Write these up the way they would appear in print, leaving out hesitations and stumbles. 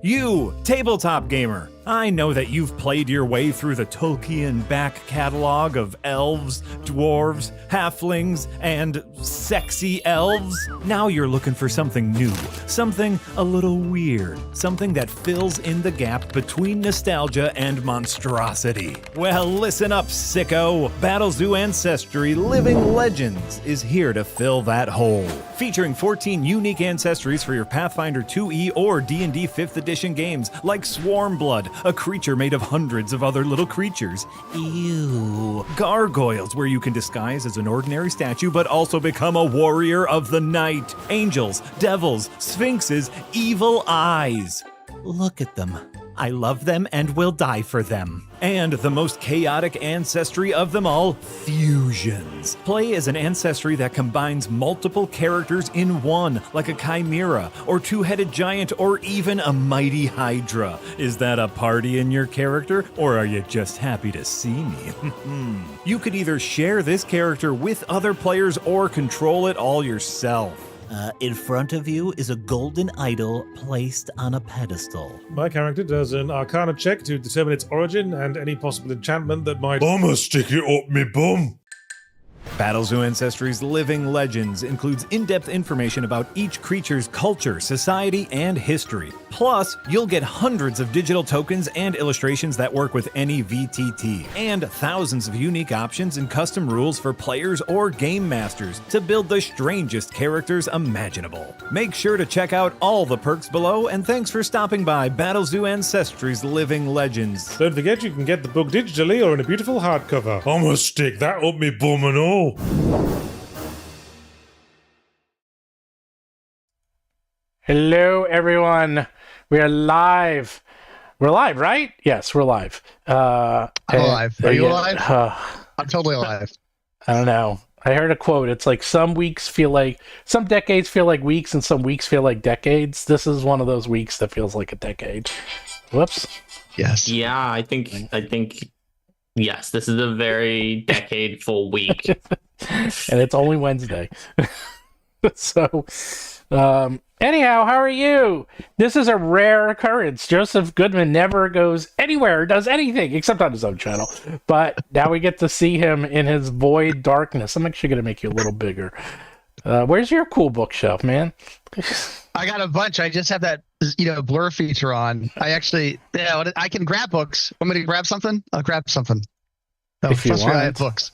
You, tabletop gamer, I know that you've played your way through the Tolkien back catalog of elves, dwarves, halflings, and sexy elves. Now you're looking for something new, something a little weird, something that fills in the gap between nostalgia and monstrosity. Well, listen up, sicko. Battlezoo Ancestry Living Legends is here to fill that hole. Featuring 14 unique ancestries for your Pathfinder 2e or D&D 5th edition games, like Swarmblood, a creature made of hundreds of other little creatures. Ew. Gargoyles, where you can disguise as an ordinary statue but also become a warrior of the night. Angels, devils, sphinxes, evil eyes. Look at them. I love them and will die for them. And the most chaotic ancestry of them all, fusions. Play as an ancestry that combines multiple characters in one, like a chimera, or two-headed giant, or even a mighty hydra. Is that a party in your character, or are you just happy to see me? You could either share this character with other players or control it all yourself. In front of you is a golden idol placed on a pedestal. My character does an Arcana check to determine its origin and any possible enchantment that might... I'ma stick it up me bum! Battlezoo Ancestry's Living Legends includes in-depth information about each creature's culture, society, and history. Plus, you'll get hundreds of digital tokens and illustrations that work with any VTT, and thousands of unique options and custom rules for players or game masters to build the strangest characters imaginable. Make sure to check out all the perks below, and thanks for stopping by Battlezoo Ancestry's Living Legends. Don't forget you can get the book digitally or in a beautiful hardcover. I'ma stick that up me bum and all. Hello, everyone. We are live. We're live, right? Yes, we're live. I'm alive. Are you alive? I'm totally alive. I don't know. I heard a quote. It's like some decades feel like weeks, and some weeks feel like decades. This is one of those weeks that feels like a decade. Whoops. Yes. Yeah, I think. Yes, this is a very decade-full week. And it's only Wednesday. So, anyhow, how are you? This is a rare occurrence. Joseph Goodman never goes anywhere or does anything except on his own channel. But now we get to see him in his void darkness. I'm actually going to make you a little bigger. Where's your cool bookshelf, man? I got a bunch. I just have that, blur feature on. I can grab books. Want me to grab something? I'll grab something. Oh, if you want. I have books.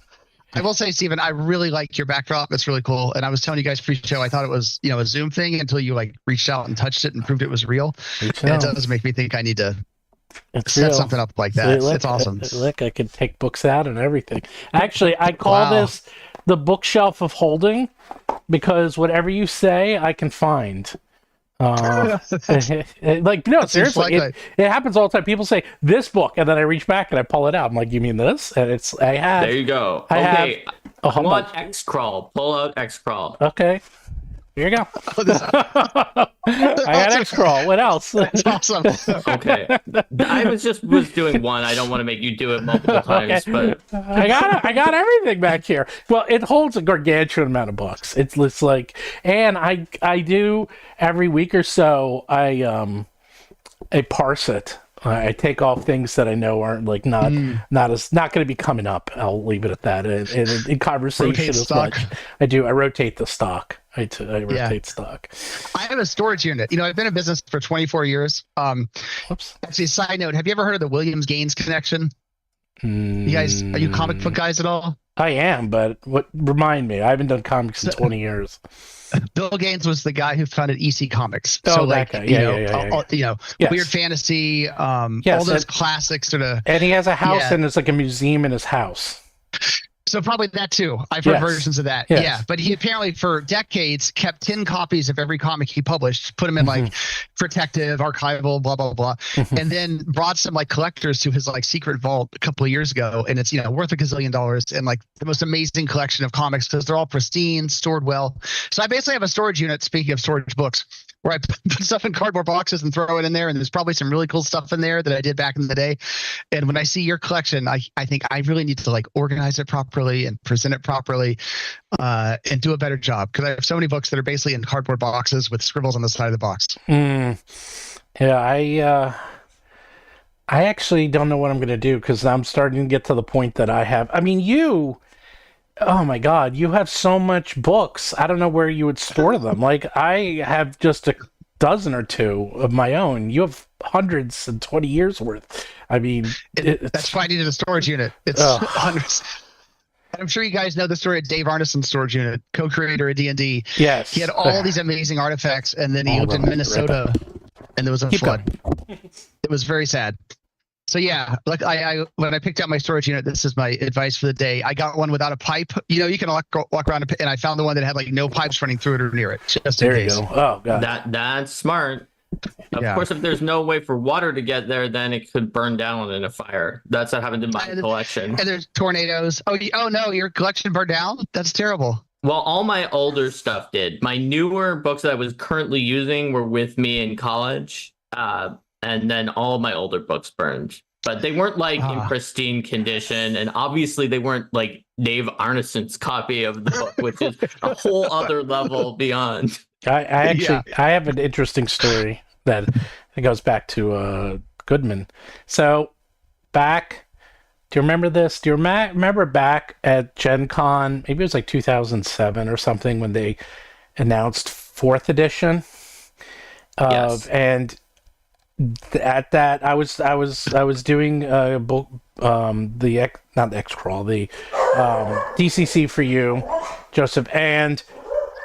I will say, Steven, I really like your backdrop. It's really cool. And I was telling you guys pre-show, I thought it was, a Zoom thing until you reached out and touched it and proved it was real. And it does make me think I need to set something up like that. It's awesome. Look, I can take books out and everything. Actually, I call this the bookshelf of holding because whatever you say, I can find. Seriously, it happens all the time. People say this book, and then I reach back and I pull it out. I'm like, you mean this? And there you go. I want X-Crawl. Pull out X-Crawl. Okay. Here you go. I got X-Crawl. What else? That's awesome. Okay. I was doing one. I don't want to make you do it multiple times, but I got everything back here. Well, it holds a gargantuan amount of books. It's like, and I do every week or so. I parse it. I take off things that I know aren't not going to be coming up. I'll leave it at that. In conversation as much. I do. I rotate the stock. I rotate stock. I have a storage unit. I've been in business for 24 years. Whoops. Actually, side note, have you ever heard of the Williams-Gaines connection? You guys, are you comic book guys at all? I am, but remind me. I haven't done comics in 20 years. Bill Gaines was the guy who founded EC Comics. Oh, that guy. Weird fantasy, all those classics sort of. And he has a house, and it's like a museum in his house. So probably that too. I've heard versions of that. Yes. Yeah. But he apparently for decades kept 10 copies of every comic he published, put them in protective, archival, blah, blah, blah. And then brought some collectors to his secret vault a couple of years ago. And it's, worth $1 gazillion and the most amazing collection of comics because they're all pristine, stored well. So I basically have a storage unit, speaking of storage books, where I put stuff in cardboard boxes and throw it in there. And there's probably some really cool stuff in there that I did back in the day. And when I see your collection, I think I really need to organize it properly and present it properly and do a better job. Because I have so many books that are basically in cardboard boxes with scribbles on the side of the box. Yeah, I actually don't know what I'm going to do because I'm starting to get to the point that I have. I mean, oh my God, you have so much books. I don't know where you would store them. Like, I have just a dozen or two of my own. You have hundreds and 20 years worth. I mean, that's why I needed a storage unit. It's hundreds. I'm sure you guys know the story of Dave Arneson's storage unit, co-creator of D&D. Yes. He had all these amazing artifacts, and then he lived in Minnesota, and there was a flood. It was very sad. So yeah, like I when I picked out my storage unit, this is my advice for the day. I got one without a pipe. You know, you can walk around, and I found the one that had like no pipes running through it or near it. Just there in you case. go. Oh God. That's smart. Of course, if there's no way for water to get there, then it could burn down in a fire. That's what happened in my collection. And there's tornadoes. Oh no, your collection burned down? That's terrible. Well, all my older stuff did. My newer books that I was currently using were with me in college. And then all my older books burned. But they weren't like in pristine condition. And obviously they weren't like Dave Arneson's copy of the book, which is a whole other level beyond. I have an interesting story that goes back to Goodman. So do you remember this? Do you remember back at Gen Con, maybe it was like 2007 or something, when they announced 4th edition? Yes. And at that, I was doing a book, not the X crawl, the DCC for you, Joseph, and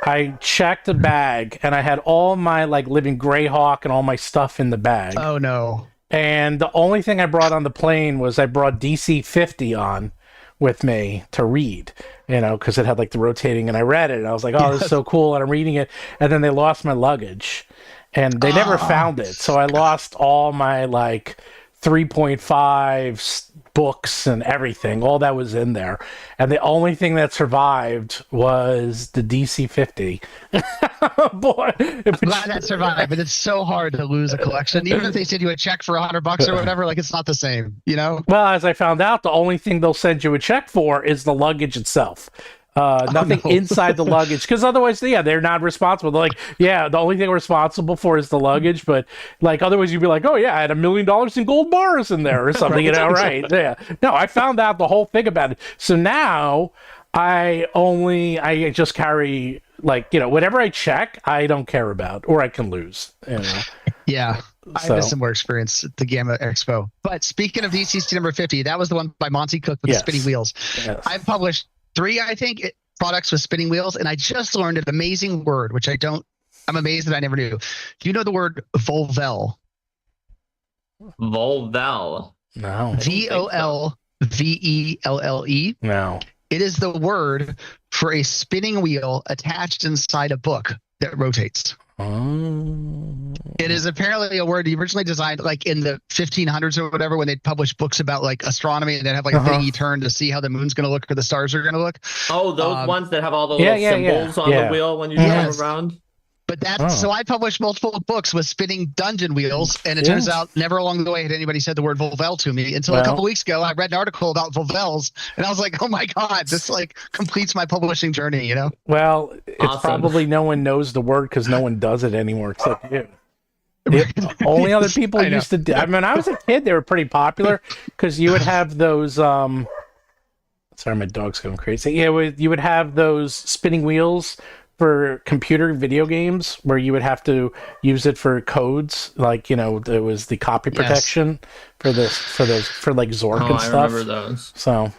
I checked the bag, and I had all my like Living Greyhawk and all my stuff in the bag. Oh no! And the only thing I brought on the plane was I brought DC 50 on with me to read, you know, because it had like the rotating, and I read it, and I was like, oh, this is so cool, and I'm reading it, and then they lost my luggage, and they never found it, so I lost all my like 3.5 books and everything. All that was in there, and the only thing that survived was the DC 50. Boy, I'm glad that survived, but it's so hard to lose a collection, even if they send you a check for $100 or whatever. Like, it's not the same, you know. Well, as I found out, the only thing they'll send you a check for is the luggage itself. Nothing inside the luggage, because otherwise, they're not responsible. They're like, the only thing we're responsible for is the luggage, but like otherwise you'd be like, oh yeah, I had $1 million in gold bars in there or something, you know, right? Yeah. No, I found out the whole thing about it. So now I just carry, like, you know, whatever I check, I don't care about, or I can lose, you know. Yeah. I had a similar experience at the Gamma Expo. But speaking of DCC number 50, that was the one by Monty Cook with the spinning wheels. Yes. I published 3, I think, products with spinning wheels, and I just learned an amazing word, which I'm amazed that I never knew. Do you know the word Volvel? Volvel? No. Volvelle? No. It is the word for a spinning wheel attached inside a book that rotates. Oh. It is apparently a word originally designed like in the 1500s or whatever, when they'd publish books about like astronomy, and they'd have like a thing you turn to see how the moon's going to look or the stars are going to look. Oh, those ones that have all the little symbols on the wheel when you drive around. But so I published multiple books with spinning dungeon wheels, and it turns out never along the way had anybody said the word Volvel to me until a couple weeks ago. I read an article about Volvels, and I was like, oh my God, this like completes my publishing journey, you know? Well, it's probably no one knows the word because no one does it anymore except you. The only other people used to do. I mean, when I was a kid, they were pretty popular because you would have those. Sorry, my dog's going crazy. Yeah, you would have those spinning wheels for computer video games where you would have to use it for codes, like, you know, there was the copy protection for like Zork and stuff. I remember those. So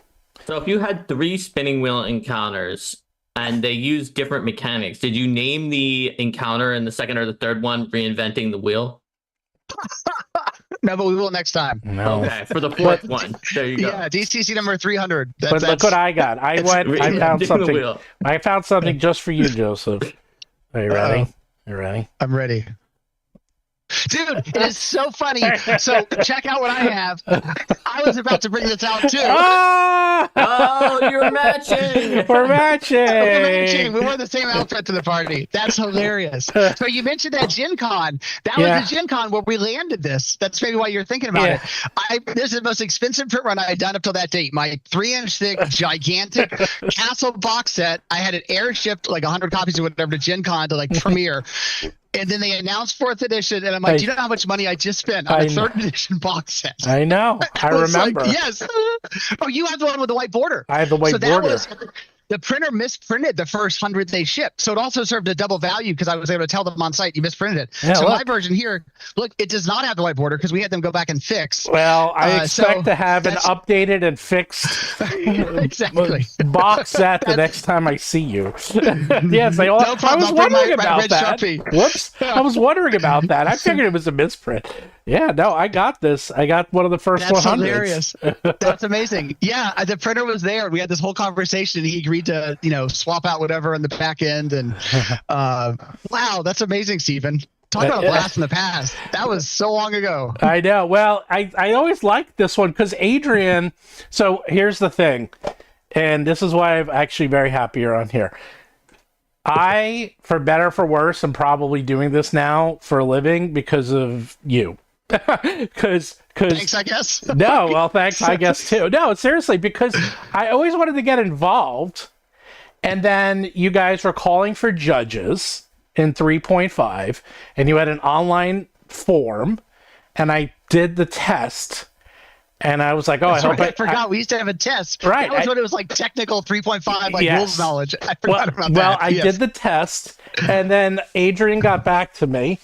if you had 3 spinning wheel encounters and they use different mechanics, did you name the encounter in the second or the third one reinventing the wheel? No, but we will next time. No. Okay, for the 4th one. There you go. Yeah, DCC number 300. But look what I got. I found something. I found something just for you, Joseph. Are you ready? You ready? I'm ready. Dude, it is so funny. So check out what I have. I was about to bring this out too. Oh, you're matching. We're matching. We wore the same outfit to the party. That's hilarious. So you mentioned that Gen Con. That was the Gen Con where we landed this. That's maybe why you're thinking about it. This is the most expensive print run I had done up till that date. My 3-inch thick, gigantic Castle box set. I had it airshipped like 100 copies or whatever to Gen Con to like premiere. And then they announced 4th edition, and I'm like, do you know how much money I just spent on a 3rd edition box set? I know. I remember. Like, yes. Oh, you have the one with the white border. I have the white border. The printer misprinted the first 100 they shipped, so it also served a double value because I was able to tell them on site you misprinted it. Yeah, so my version here, look, it does not have the white border because we had them go back and fix. Well, I expect to have an updated and fixed exactly box set the next time I see you. Yes, I was wondering about that. Whoops, I was wondering about that. I figured it was a misprint. Yeah, no, I got this. I got one of the first 100s. That's hilarious. That's amazing. Yeah, the printer was there. We had this whole conversation. He agreed to, swap out whatever on the back end. And wow, that's amazing, Stephen. Talk about a blast in the past. That was so long ago. I know. Well, I always liked this one because Adrian. So here's the thing, and this is why I'm actually very happy you're on here. I, for better or for worse, am probably doing this now for a living because of you. Because thanks, I guess. No, well, thanks, I guess too. No, seriously, because I always wanted to get involved, and then you guys were calling for judges in 3.5, and you had an online form, and I did the test, and I was like, "Oh, I forgot we used to have a test." Right, that was when it was like technical 3.5, like rules knowledge. I forgot about that. Well, I did the test, and then Adrian got back to me.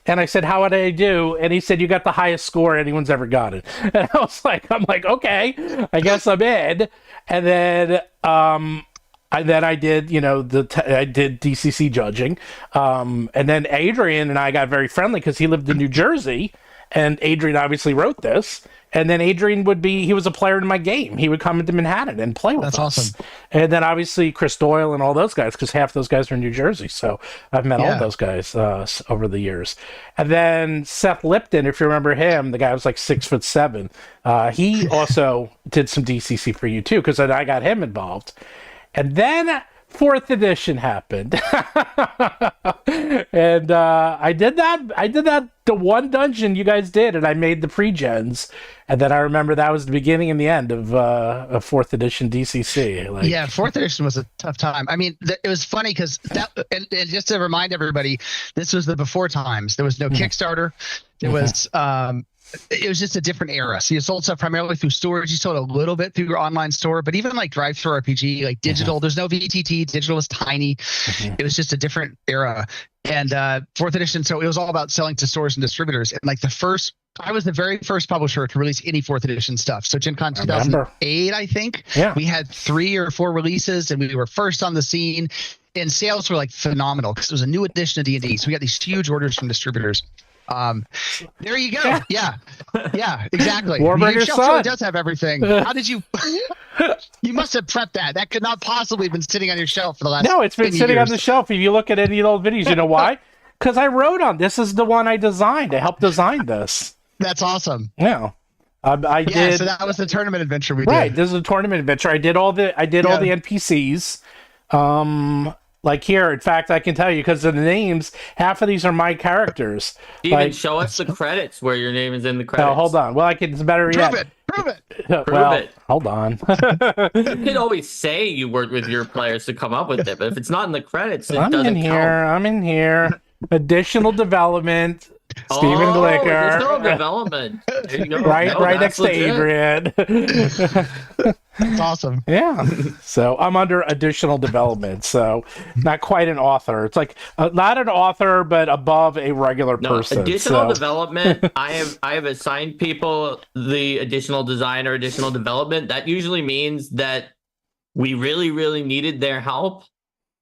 And I said, how would I do? And he said, you got the highest score anyone's ever gotten. And I was like, okay, I guess I'm in. And then I did, I did DCC judging. And then Adrian and I got very friendly because he lived in New Jersey. And Adrian obviously wrote this. And then Adrian he was a player in my game. He would come into Manhattan and play with us. That's awesome. And then obviously Chris Doyle and all those guys, because half those guys are in New Jersey. So I've met all those guys over the years. And then Seth Lipton, if you remember him, the guy was like 6'7". He also did some DCC for you too, because I got him involved. And then 4th edition happened. And I did that the one dungeon you guys did, and I made the pre-gens. And then I remember that was the beginning and the end of 4th edition DCC. Yeah, 4th edition was a tough time. I mean, it was funny because and just to remind everybody, this was the before times. There was no Kickstarter. There was it was just a different era. So you sold stuff primarily through stores. You sold a little bit through your online store, but even like drive-through RPG, like digital, there's no VTT. Digital was tiny. It was just a different era. And 4th edition, so it was all about selling to stores and distributors. And like I was the very first publisher to release any 4th edition stuff. So Gen Con 2008, I think. Yeah. We had 3 or 4 releases, and we were first on the scene. And sales were like phenomenal because it was a new edition of D&D. So we got these huge orders from distributors. There you go. Yeah, exactly. Warburger's shelf really does have everything. How did you? You must have prepped that. That could not possibly have been sitting on your shelf for the last. No, it's been sitting on the shelf. If you look at any of the old videos, you know why? Because I wrote on this. Is the one I designed. I helped design this. That's awesome. Yeah. I did. So that was the tournament adventure we did. Right. This is a tournament adventure. I did all the NPCs. Like here, in fact, I can tell you because of the names, half of these are my characters. Even show us the credits where your name is in the credits. Oh, hold on. Well, it's better yet. Prove it. Prove it. Hold on. You could always say you worked with your players to come up with it, but if it's not in the credits, it doesn't count. I'm in here. Additional development. Stephen Glicker. Additional development. There you go. Right next to Adrian. That's awesome. Yeah. So I'm under additional development. So not quite an author. It's like not an author, but above a regular person. Additional development. I have assigned people the additional design or additional development. That usually means that we really, really needed their help,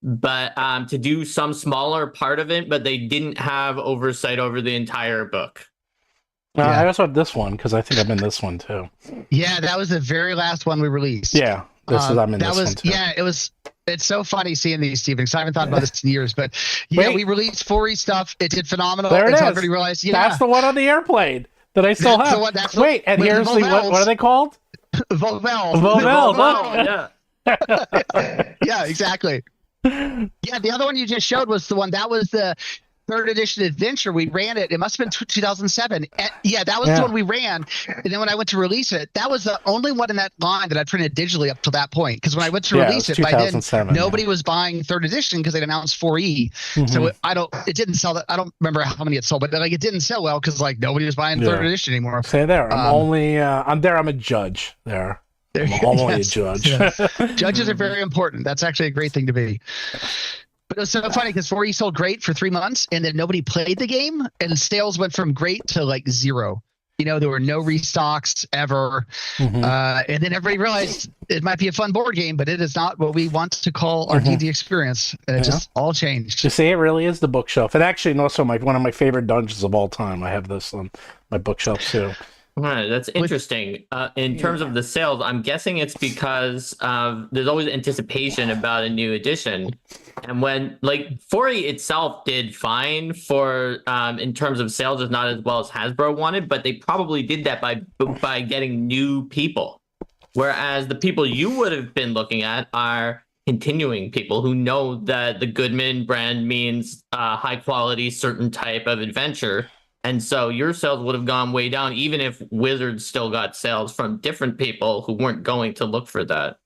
but to do some smaller part of it, but they didn't have oversight over the entire book. I also have this one because I think I'm in this one too. Yeah, that was the very last one we released. Yeah, I'm in this one too. Yeah, it's so funny seeing these, Stephen, because I haven't thought about this in years. But we released 4E stuff. It did phenomenal. There it is. Everybody realized, that's the one on the airplane that I still have. And here's what are they called? Vovels. Yeah. Yeah, exactly. Yeah, the other one you just showed was the one that was the third edition adventure. We ran it. It must have been 2007. Yeah, that was the one we ran. And then when I went to release it, that was the only one in that line that I printed digitally up to that point. Because when I went to release it, by then nobody was buying third edition because they'd announced 4E. So it didn't sell that. I don't remember how many it sold, but like it didn't sell well because like nobody was buying third edition anymore. Say there. I'm a judge there. I'm only a judge. Yes. Judges are very important. That's actually a great thing to be. But it was so funny because 4E sold great for 3 months and then nobody played the game and sales went from great to like 0. You know, there were no restocks ever. And then everybody realized it might be a fun board game, but it is not what we want to call our D&D experience. And it just all changed. You see, it really is the bookshelf. And actually, and also one of my favorite dungeons of all time. I have this on my bookshelf too. Right, that's interesting. In terms of the sales, I'm guessing it's because there's always anticipation about a new edition. And when, like, 4E itself did fine for, in terms of sales, it's not as well as Hasbro wanted, but they probably did that by getting new people. Whereas the people you would have been looking at are continuing people who know that the Goodman brand means high quality, certain type of adventure. And so your sales would have gone way down, even if Wizards still got sales from different people who weren't going to look for that.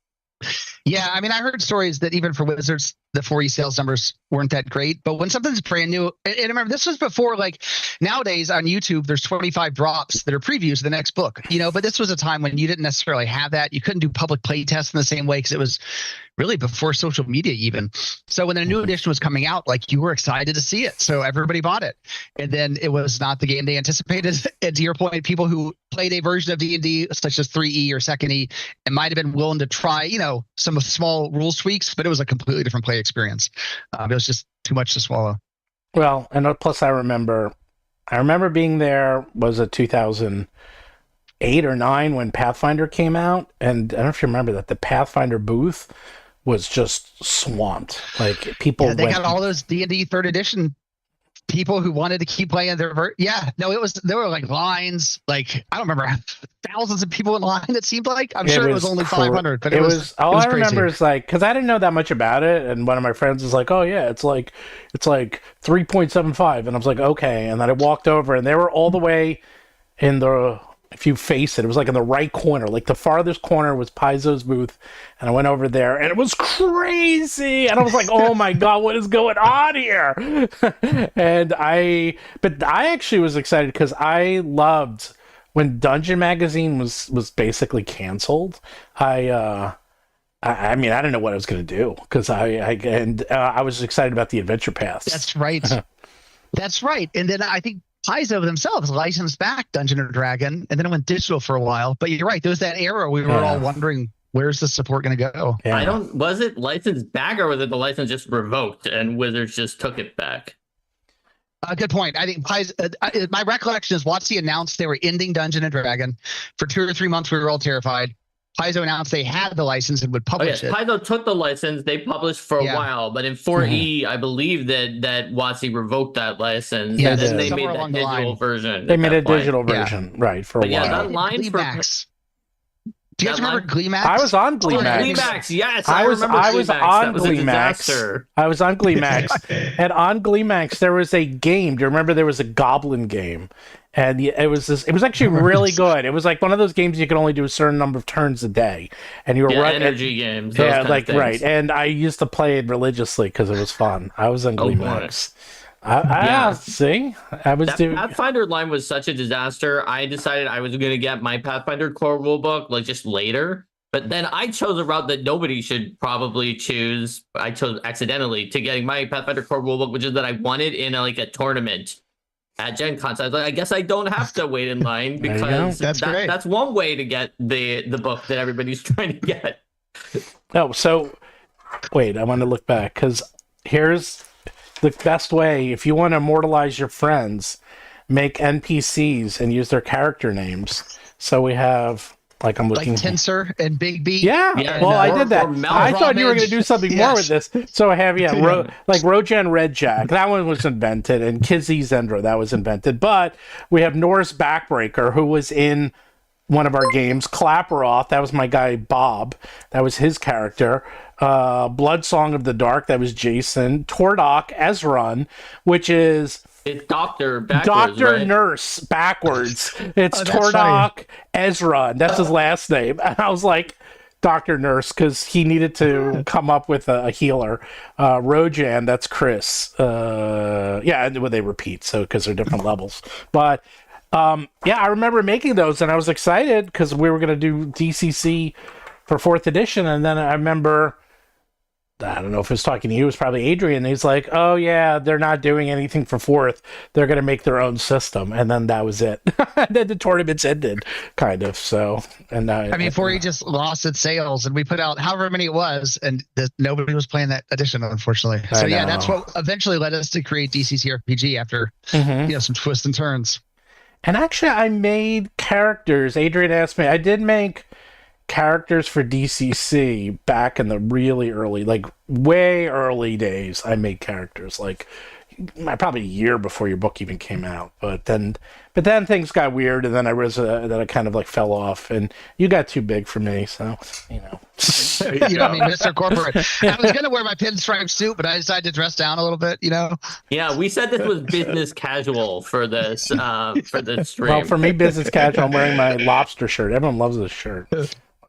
Yeah, I mean, I heard stories that even for Wizards, the 4E sales numbers weren't that great. But when something's brand new, and remember, this was before, like, nowadays on YouTube, there's 25 drops that are previews of the next book, you know, but this was a time when you didn't necessarily have that. You couldn't do public play tests in the same way because it was really before social media even. So when a new edition was coming out, like, you were excited to see it. So everybody bought it. And then it was not the game they anticipated. And to your point, people who played a version of D&D, such as 3E or 2nd E, and might have been willing to try, you know, some small rules tweaks, but it was a completely different play experience. It was just too much to swallow. Well, and plus I remember being there, was it 2008 or 9 when Pathfinder came out? And I don't know if you remember that the Pathfinder booth was just swamped. Like, people got all those D&D 3rd edition people who wanted to keep playing their there were like lines, like, I don't remember, thousands of people in line, it seemed like. I'm sure it was only 500, but it was all I crazy. remember is, like, because I didn't know that much about it, and one of my friends was like, oh yeah, it's like 3.75, and I was like, okay. And then I walked over and they were all the way in the, if you face it was like in the right corner, like the farthest corner was Paizo's booth, and I went over there and it was crazy, and I was like, oh my god, what is going on here? But I actually was excited because I loved when Dungeon Magazine was basically canceled. I mean, I didn't know what I was going to do because I was excited about the adventure paths. That's right. That's right. And then I think Paizo themselves licensed back Dungeon or Dragon, and then it went digital for a while. But you're right, there was that era we were all wondering, where's the support going to go? Yeah. Was it licensed back, or was it the license just revoked and Wizards just took it back? Good point. I think Paizo, my recollection is WoTC announced they were ending Dungeon and Dragon. For 2 or 3 months, we were all terrified. Paizo announced they had the license and would publish it. Paizo took the license. They published for a while, but in 4E, I believe that WoTC revoked that license. Yeah, and then they somewhere made along that the digital line. version. They made a digital version, right, for a while. Yeah, that line for... Do you guys remember Gleemax? I was on Gleemax. Gleemax, yes. I was on Gleemax. I was on Gleemax. And on Gleemax, there was a game. Do you remember there was a Goblin game? And it was actually really good. It was like one of those games you could only do a certain number of turns a day. And you were running energy games. Yeah, like, right. And I used to play it religiously because it was fun. I was on Gleemax. See, I was doing. Pathfinder line was such a disaster. I decided I was going to get my Pathfinder core rulebook like just later, but then I chose a route that nobody should probably choose. I chose accidentally to getting my Pathfinder core rulebook, which is that I won it in a tournament at Gen Con. So I was like, I guess I don't have to wait in line because that's one way to get the book that everybody's trying to get. No, so wait, I want to look back because here's the best way. If you want to immortalize your friends, make NPCs and use their character names. So we have, like, I'm looking, like Tensor and Big B. Yeah, well, I did that. I thought you were going to do something more with this. So I have, like Rojan Redjack. That one was invented, and Kizzy Zendra, that was invented. But we have Norris Backbreaker, who was in one of our games. Klaproth, that was my guy Bob. That was his character. Blood Song of the Dark, that was Jason. Tordok Ezron, which is It's Doctor backwards, Doctor right? Nurse backwards. It's that's Tordok Ezron. That's his last name. And I was like, Dr. Nurse, because he needed to come up with a healer. Rojan, that's Chris. Yeah, and they repeat, so because they're different levels. But yeah, I remember making those, and I was excited because we were going to do DCC for 4th edition, and then I remember, I don't know if it was talking to you, it was probably Adrian. He's like, oh yeah, they're not doing anything for 4th. They're going to make their own system. And then that was it. And then the tournaments ended, kind of. So, and I mean, 4E just lost its sales, and we put out however many it was, and nobody was playing that edition, unfortunately. So yeah, that's what eventually led us to create DCC RPG after some twists and turns. And actually, I made characters. Adrian asked me, I did make characters for DCC back in the really early, like way early days. I made characters like probably a year before your book even came out. But then things got weird, and then then I kind of like fell off, and you got too big for me, so you know. You know what I mean, Mr. Corporate. I was gonna wear my pinstripe suit, but I decided to dress down a little bit. You know. Yeah, we said this was business casual for this stream. Well, for me, business casual. I'm wearing my lobster shirt. Everyone loves this shirt.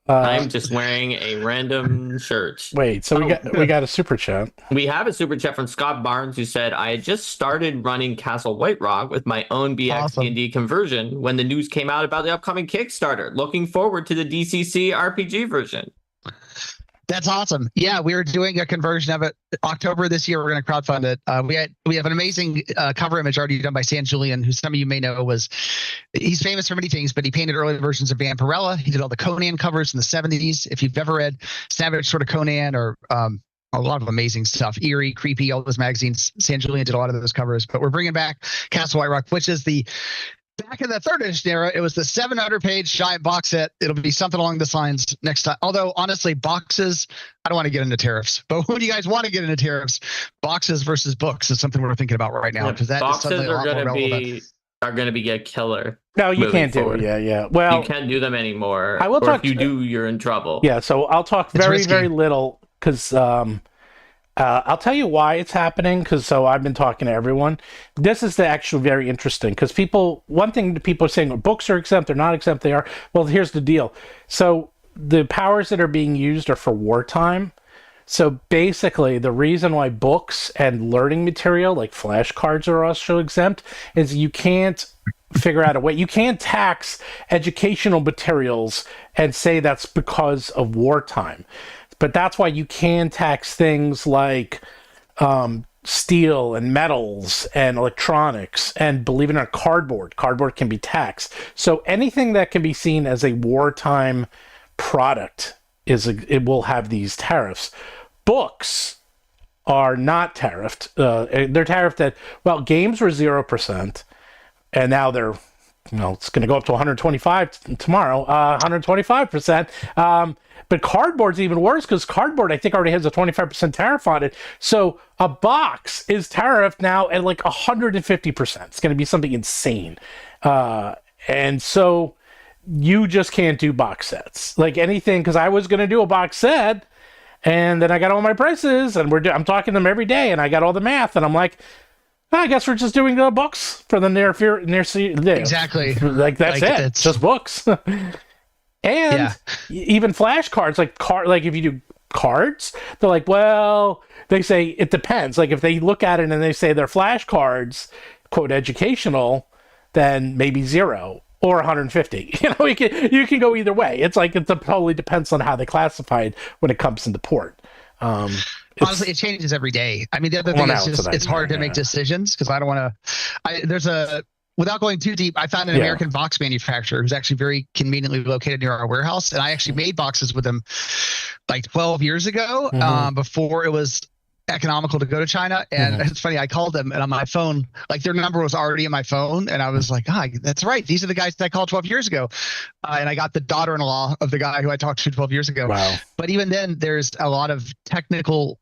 I'm just wearing a random shirt. Wait, so we got a super chat. We have a super chat from Scott Barnes, who said, I had just started running Castle White Rock with my own BX D&D conversion when the news came out about the upcoming Kickstarter. Looking forward to the DCC RPG version. That's awesome. Yeah, we are doing a conversion of it. October this year, we're going to crowdfund it. We have an amazing cover image already done by San Julian, who some of you may know he's famous for many things, but he painted early versions of Vampirella. He did all the Conan covers in the 70s. If you've ever read Savage sort of Conan or a lot of amazing stuff, Eerie, Creepy, all those magazines, San Julian did a lot of those covers. But we're bringing back Castle White Rock, which is back in the 3rd edition era, it was the 700-page giant box set. It'll be something along this lines next time. Although, honestly, boxes, I don't want to get into tariffs. But when you guys want to get into tariffs, boxes versus books is something we're thinking about right now. Because boxes are going to be a killer. No, you can't do it. Yeah. Well, you can't do them anymore. I will talk. If you do, you're in trouble. Yeah, so I'll talk very little because I'll tell you why it's happening, so I've been talking to everyone. This is actually very interesting, because one thing people are saying, books are exempt, they're not exempt, they are. Well, here's the deal. So the powers that are being used are for wartime. So basically, the reason why books and learning material, like flashcards, are also exempt is you can't figure out a way. You can't tax educational materials and say that's because of wartime. But that's why you can tax things like steel and metals and electronics, and believe it or not, cardboard. Cardboard can be taxed. So anything that can be seen as a wartime product it will have these tariffs. Books are not tariffed. They're tariffed at, well, games were 0%, and now they're, it's going to go up to 125 tomorrow, 125%. But cardboard's even worse, because cardboard, I think, already has a 25% tariff on it. So a box is tariffed now at like 150%. It's going to be something insane. And so you just can't do box sets. Like anything, because I was going to do a box set, and then I got all my prices, and I'm talking to them every day, and I got all the math, and I'm like, I guess we're just doing the books for the near exactly. Like that's it. It's just books. And even flashcards, like if you do cards, they're like, well, they say it depends. Like if they look at it and they say they're flashcards, quote, educational, then maybe 0 or 150. You can go either way. It's like it totally depends on how they classify it when it comes into port. Honestly, it changes every day. I mean, the other thing is just it's hard to make decisions, because I don't want to. Without going too deep, I found an American box manufacturer who's actually very conveniently located near our warehouse, and I actually made boxes with them like 12 years ago, before it was economical to go to China. And it's funny, I called them, and on my phone, like their number was already in my phone, and I was like, that's right, these are the guys that I called 12 years ago. And I got the daughter-in-law of the guy who I talked to 12 years ago. Wow. But even then, there's a lot of technical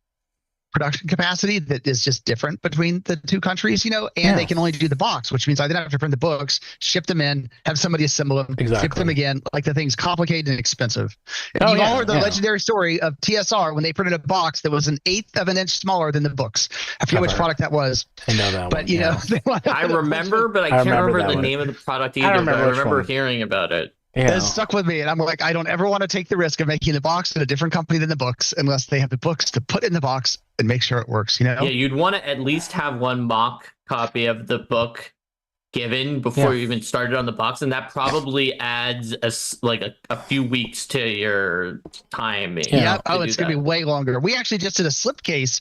production capacity that is just different between the two countries, and they can only do the box, which means I then have to print the books, ship them in, have somebody assemble them, ship them again. Like, the thing's complicated and expensive. You've all heard the legendary story of TSR when they printed a box that was 1/8 of an inch smaller than the books. I forget which product that was. I know that but, one. I remember, but I can't remember the name of the product either. I remember hearing about it. It stuck with me, and I'm like, I don't ever want to take the risk of making the box at a different company than the books unless they have the books to put in the box and make sure it works, Yeah, you'd want to at least have one mock copy of the book given before you even started on the box, and that probably adds a few weeks to your time. Yeah. It's going to be way longer. We actually just did a slipcase.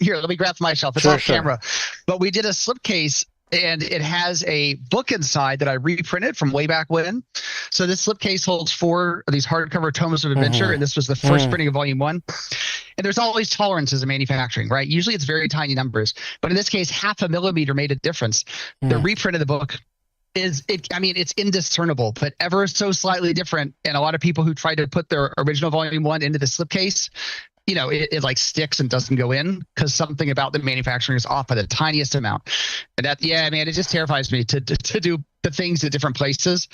Here, let me grab my shelf. It's off camera. But we did a slipcase, and it has a book inside that I reprinted from way back when. So this slipcase holds 4 of these hardcover tomes of adventure, and this was the first printing of volume 1. And there's always tolerances in manufacturing, right? Usually it's very tiny numbers, but in this case, 0.5 millimeter made a difference. The reprint of the book it's indiscernible, but ever so slightly different. And a lot of people who tried to put their original volume 1 into the slipcase, it like sticks and doesn't go in because something about the manufacturing is off by the tiniest amount. And that, it just terrifies me to do the things at different places.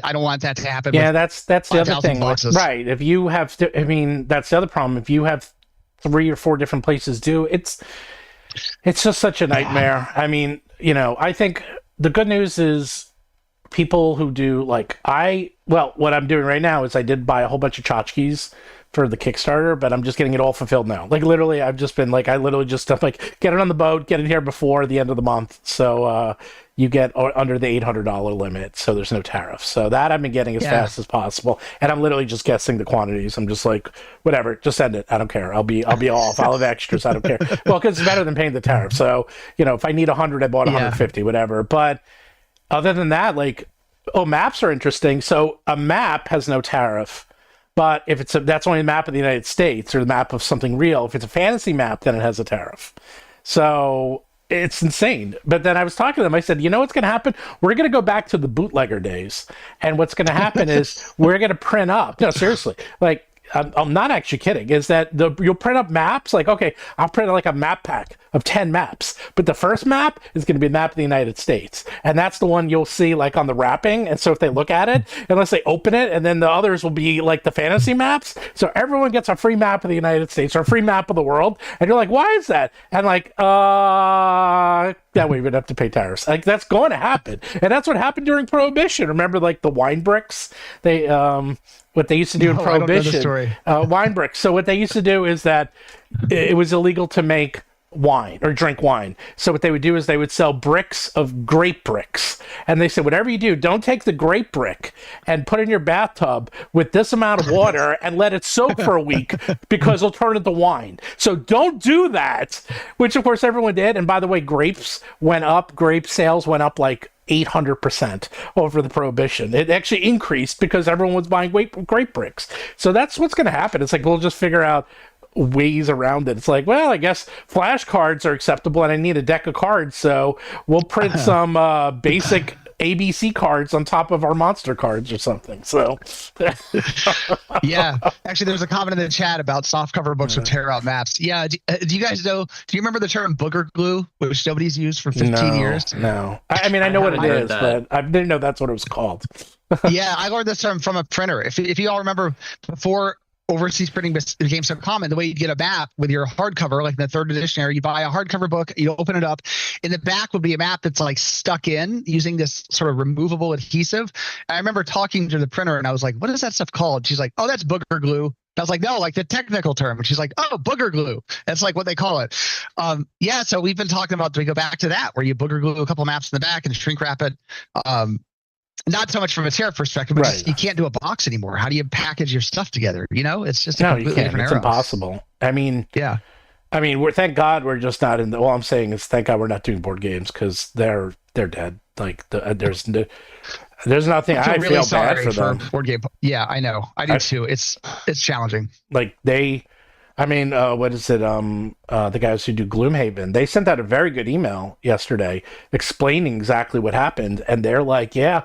I don't want that to happen. Yeah, that's the other thing. Right. If you have to, that's the other problem. If you have 3 or 4 different places it's just such a nightmare. I think the good news is people who do what I'm doing right now is I did buy a whole bunch of tchotchkes for the Kickstarter, but I'm just getting it all fulfilled now. Like, literally, I've just been get it on the boat, get it here before the end of the month. So you get under the $800 limit, so there's no tariff. So that I've been getting as fast as possible, and I'm literally just guessing the quantities. I'm just like, whatever, just send it. I don't care. I'll be off. I'll have extras. I don't care. Well, because it's better than paying the tariff. So if I need 100, I bought 150, whatever. But other than that, maps are interesting. So a map has no tariff. But if that's only a map of the United States or the map of something real. If it's a fantasy map, then it has a tariff. So it's insane. But then I was talking to them. I said, what's going to happen? We're going to go back to the bootlegger days. And what's going to happen is we're going to print up. No, seriously. I'm not actually kidding, is that you'll print up maps, I'll print a map pack of 10 maps, but the first map is going to be a map of the United States, and that's the one you'll see on the wrapping, and so if they look at it, unless they open it, and then the others will be the fantasy maps, so everyone gets a free map of the United States, or a free map of the world, and you're like, why is that? And that way we would have to pay tariffs. That's going to happen, and that's what happened during Prohibition. Remember, the wine bricks? They what they used to do in Prohibition, wine bricks. So what they used to do is that it was illegal to make wine or drink wine. So what they would do is they would sell bricks of grape bricks. And they said, whatever you do, don't take the grape brick and put it in your bathtub with this amount of water and let it soak for a week because it'll turn into wine. So don't do that, which of course everyone did. And by the way, grape sales went up 800% over the Prohibition. It actually increased because everyone was buying grape bricks. So that's what's going to happen. It's we'll just figure out ways around it. It's I guess flashcards are acceptable and I need a deck of cards, so we'll print some basic ABC cards on top of our monster cards or something. So yeah, actually there's a comment in the chat about softcover books with tear out maps. Yeah, do you guys know, do you remember the term booger glue, which nobody's used for 15 years? No. I know what it is, but I didn't know that's what it was called. Yeah, I learned this term from a printer. If you all remember, before overseas printing became so common, the way you get a map with your hardcover, in the 3rd edition era, you buy a hardcover book, you open it up, in the back would be a map that's stuck in using this sort of removable adhesive. I remember talking to the printer and I was like, what is that stuff called? She's like, oh, that's booger glue. I was like, no, the technical term. And she's like, oh, booger glue. That's what they call it. So we've been talking about, do we go back to that where you booger glue a couple maps in the back and shrink wrap it? Not so much from a tariff perspective, but just, you can't do a box anymore. How do you package your stuff together? It's just a completely different era. It's impossible. Yeah. Thank God we're just not in the. All I'm saying is, thank God we're not doing board games because they're dead. There's nothing. I feel really bad for them. Board game. Yeah, I know. I do too. It's challenging. What is it? The guys who do Gloomhaven, they sent out a very good email yesterday explaining exactly what happened, and they're like, "Yeah,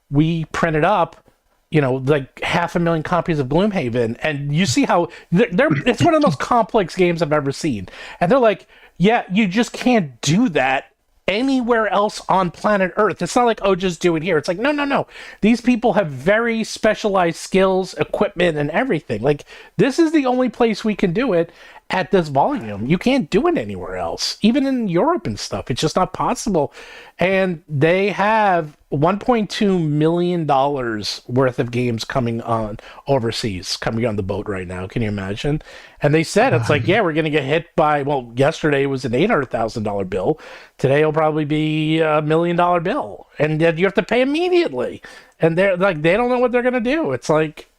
we printed up like 500,000 copies of Gloomhaven, and you see how it's one of the most complex games I've ever seen. And they're like, yeah, you just can't do that anywhere else on planet Earth. It's not like, oh, just do it here. It's like, no. These people have very specialized skills, equipment, and everything. Like, this is the only place we can do it at this volume. You can't do it anywhere else, even in Europe and stuff. It's just not possible. And they have $1.2 million worth of games coming on overseas, coming on the boat right now. Can you imagine? And they said, it's like, yeah, we're going to get hit by, well, yesterday was an $800,000 bill. Today will probably be $1 million bill. And then you have to pay immediately. And they're like, they don't know what they're going to do. It's like,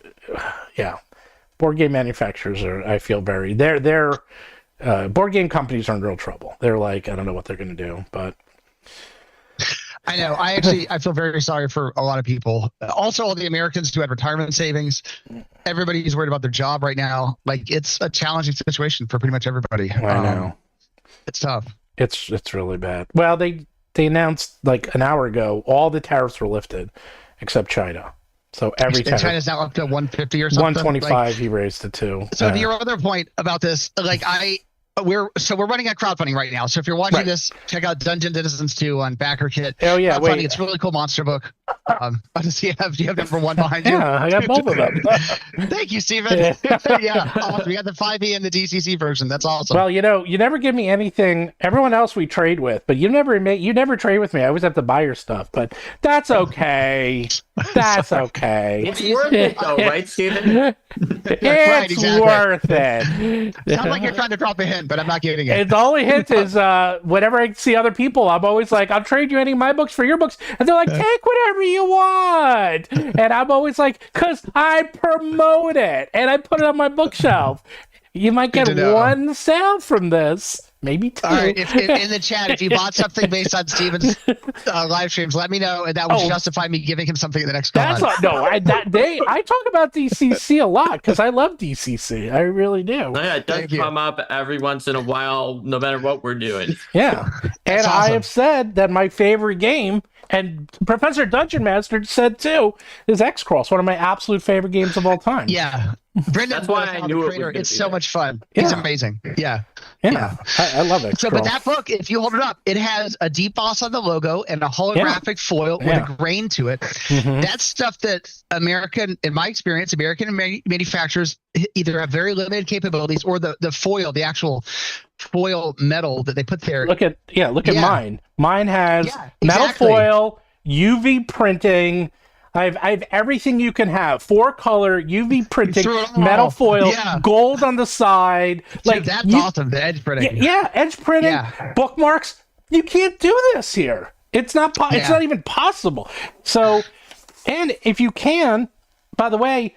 yeah. Board game manufacturers are, I feel they're board game companies are in real trouble. They're like, I don't know what they're going to do, but I know. I feel very sorry for a lot of people. Also, all the Americans who had retirement savings. Everybody's worried about their job right now. Like, it's a challenging situation for pretty much everybody. I know. It's tough. It's really bad. Well, they announced like an hour ago all the tariffs were lifted except China. So every time China's now up to 150 or something. 125, like, he raised it to. So to your other point about this, like we're running a crowdfunding right now. So if you're watching this, check out Dungeon Denizens 2 on BackerKit. Oh yeah, wait. It's a really cool monster book. Do you have number 1 behind you? Yeah, I got both of them. Thank you, Steven. Yeah, awesome. We got the 5e and the DCC version. That's awesome. Well, you never give me anything. Everyone else we trade with, but you never trade with me. I always have to buy your stuff, but that's okay. That's okay. It's worth it though, right, Steven? It's worth it. Sounds like you're trying to drop a hint, but I'm not giving it. The only hint is whenever I see other people, I'm always like, I'll trade you any of my books for your books. And they're like, take whatever you want. And I'm always like, because I promote it and I put it on my bookshelf. You might get one sale from this. Maybe 2. All right, if in the chat, if you bought something based on Steven's live streams, let me know, and that would justify me giving him something at the next con. I talk about DCC a lot because I love DCC. I really do. Yeah, it does come up every once in a while, no matter what we're doing. Yeah, and awesome. I have said that my favorite game, and Professor Dungeon Master said too, is X-Cross, one of my absolute favorite games of all time. Yeah. Brendan, that's why I knew it's so much fun. Yeah. He's amazing. Yeah. I love it. So, but that book, if you hold it up, it has a deep-boss on the logo and a holographic foil with a grain to it. Mm-hmm. That's stuff that in my experience, American manufacturers either have very limited capabilities or the foil, the actual foil metal that they put there. Look at mine. Mine has metal foil, UV printing. I have everything you can have. 4-color UV printing, metal foil, gold on the side. Dude, that's awesome. The edge printing. Yeah, edge printing, bookmarks. You can't do this here. It's not. It's not even possible. So, and if you can, by the way,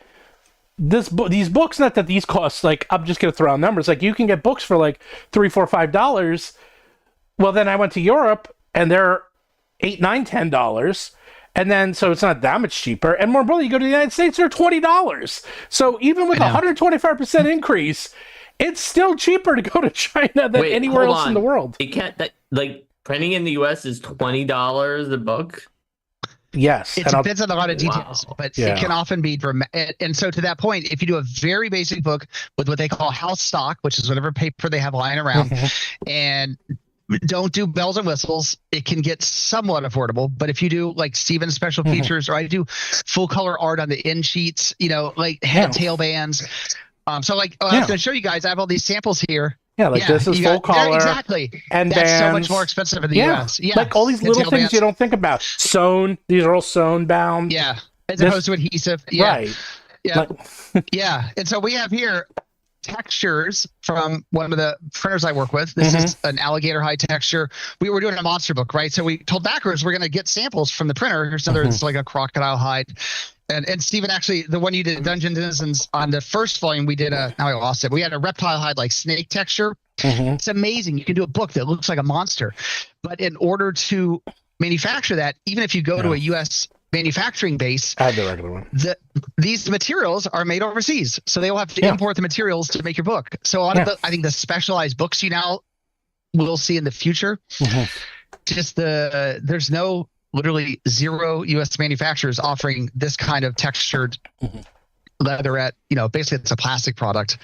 these books. Not that these cost like. I'm just gonna throw out numbers. Like you can get books for like $3, $4, $5. Well, then I went to Europe and they're $8, $9, $10. And then, so it's not that much cheaper. And more importantly, you go to the United States, they're $20. So even with a 125% increase, it's still cheaper to go to China than anywhere else in the world. You can't, printing in the US is $20 a book? Yes. It depends on a lot of details, but it can often be dramatic. And so to that point, if you do a very basic book with what they call house stock, which is whatever paper they have lying around, and don't do bells and whistles, it can get somewhat affordable. But if you do like Steven's special features, or I do full color art on the end sheets, like head and tail bands. So like I'm going to show you guys. I have all these samples here. Yeah, this is full color. Exactly. And that's bands. So much more expensive in the US. Yeah. Like all these little things bands. You don't think about. Sewn. These are all sewn bound. Yeah. As opposed to adhesive. Yeah. Right. Yeah. Yeah. And so we have here textures from one of the printers I work with. This is an alligator hide texture. We were doing a monster book, right? So we told backers we're going to get samples from the printer. Here's another, it's like a crocodile hide. And Steven, actually, the one you did, Dungeon Denizens, on the first volume, we did now I lost it. We had a reptile hide, like snake texture. It's amazing. You can do a book that looks like a monster. But in order to manufacture that, even if you go to a U.S. manufacturing base, I have the regular one. These materials are made overseas, so they will have to import the materials to make your book. So a lot of I think the specialized books you now will see in the future, just there's no literally 0 U.S. manufacturers offering this kind of textured leather at, basically it's a plastic product.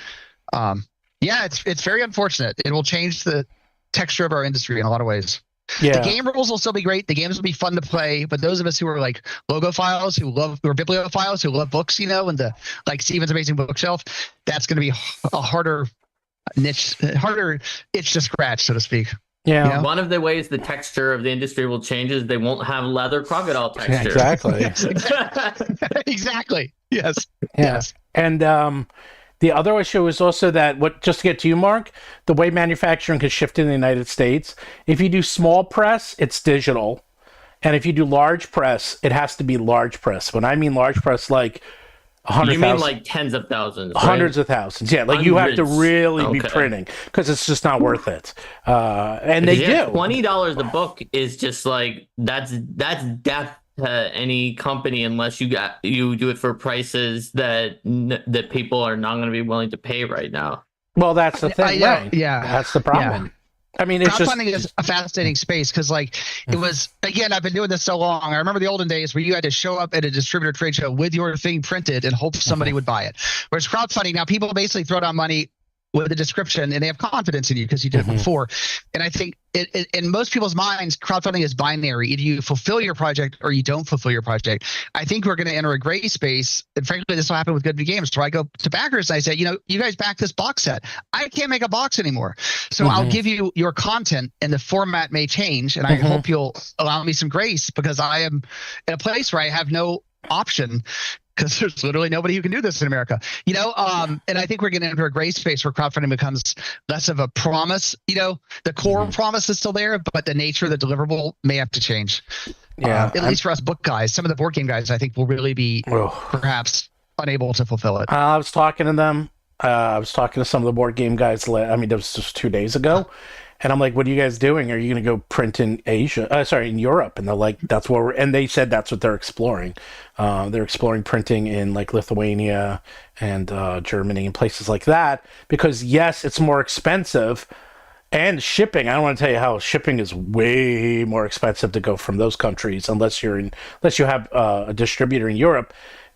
It's very unfortunate. It will change the texture of our industry in a lot of ways. Yeah. The game rules will still be great. The games will be fun to play. But those of us who are like logophiles, who are bibliophiles, who love books, and the like Steven's Amazing Bookshelf, that's going to be a harder itch to scratch, so to speak. Yeah. One of the ways the texture of the industry will change is they won't have leather crocodile texture. Exactly. Yes, exactly. Yes. Yeah. Yes. And the other issue is also that, just to get to you, Mark, the way manufacturing has shifted in the United States, if you do small press, it's digital. And if you do large press, it has to be large press. When I mean large press, like 100,000. You mean like tens of thousands, right? Hundreds of thousands. Yeah, like you have to really be printing because it's just not worth it. And they do. $20 a book is just like, that's death to any company unless you do it for prices that people are not going to be willing to pay right now. Well, that's the thing, right? Yeah, that's the problem. Yeah. I mean, it's crowdfunding is a fascinating space because, it was, again, I've been doing this so long. I remember the olden days where you had to show up at a distributor trade show with your thing printed and hope somebody would buy it. Whereas crowdfunding, now people basically throw down money with a description and they have confidence in you because you did it before. And I think in most people's minds, crowdfunding is binary. Either you fulfill your project or you don't fulfill your project. I think we're going to enter a gray space. And frankly, this will happen with Good View Games. So I go to backers and I say, you guys back this box set. I can't make a box anymore. So I'll give you your content and the format may change. And I hope you'll allow me some grace because I am in a place where I have no option because there's literally nobody who can do this in America, and I think we're going to enter a gray space where crowdfunding becomes less of a promise. The core promise is still there, but the nature of the deliverable may have to change. Yeah, at least for us book guys. Some of the board game guys, I think, will really be perhaps unable to fulfill it. I was talking to them. I was talking to some of the board game guys. That was just 2 days ago. And I'm like, what are you guys doing? Are you going to go print in in Europe? And they're like, that's what and they said that's what they're exploring. They're exploring printing in like Lithuania and Germany and places like that because yes, it's more expensive and shipping. I don't want to tell you how shipping is way more expensive to go from those countries unless you have a distributor in Europe.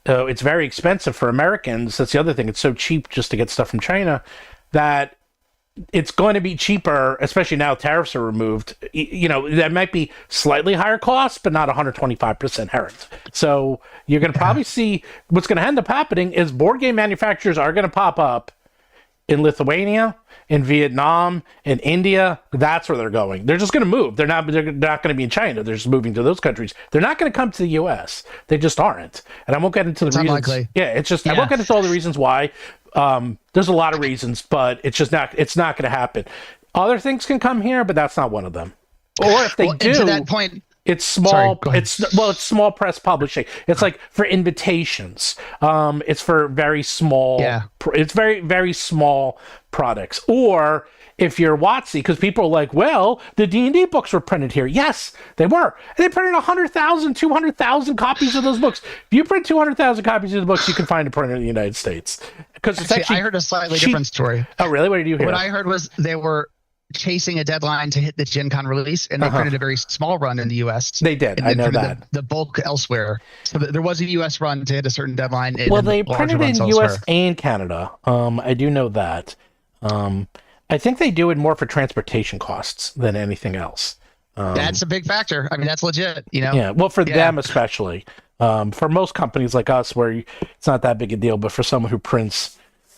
It's very expensive for Americans. That's the other thing. It's so cheap just to get stuff from China that it's going to be cheaper, especially now tariffs are removed. That might be slightly higher cost, but not 125% inherent. So you're going to probably see what's going to end up happening is board game manufacturers are going to pop up in Lithuania, in Vietnam, in India. That's where they're going. They're just going to move. They're not going to be in China. They're just moving to those countries. They're not going to come to the U.S. They just aren't. And I won't get into the reasons. Unlikely. Yeah, it's just I won't get into all the reasons why. There's a lot of reasons, but it's not going to happen. Other things can come here, but that's not one of them. Or if they do, to that point, it's small. It's small press publishing. It's like for invitations. It's for very small. Yeah. It's very, very small products. Or if you're WoTC, because people are like, well, the D&D books were printed here. Yes, they were. And they printed 100,000, 200,000 copies of those books. If you print 200,000 copies of the books, you can find a printer in the United States. Because it's actually I heard a slightly different story. Oh, really? What did you hear? What I heard was they were chasing a deadline to hit the Gen Con release, and they printed a very small run in the U.S. They did. I know that. The bulk elsewhere. So there was a U.S. run to hit a certain deadline. Well, they printed in U.S. and Canada. I do know that. I think they do it more for transportation costs than anything else. That's a big factor. I mean, that's legit, Yeah, well, for them especially. For most companies like us, where it's not that big a deal, but for someone who prints,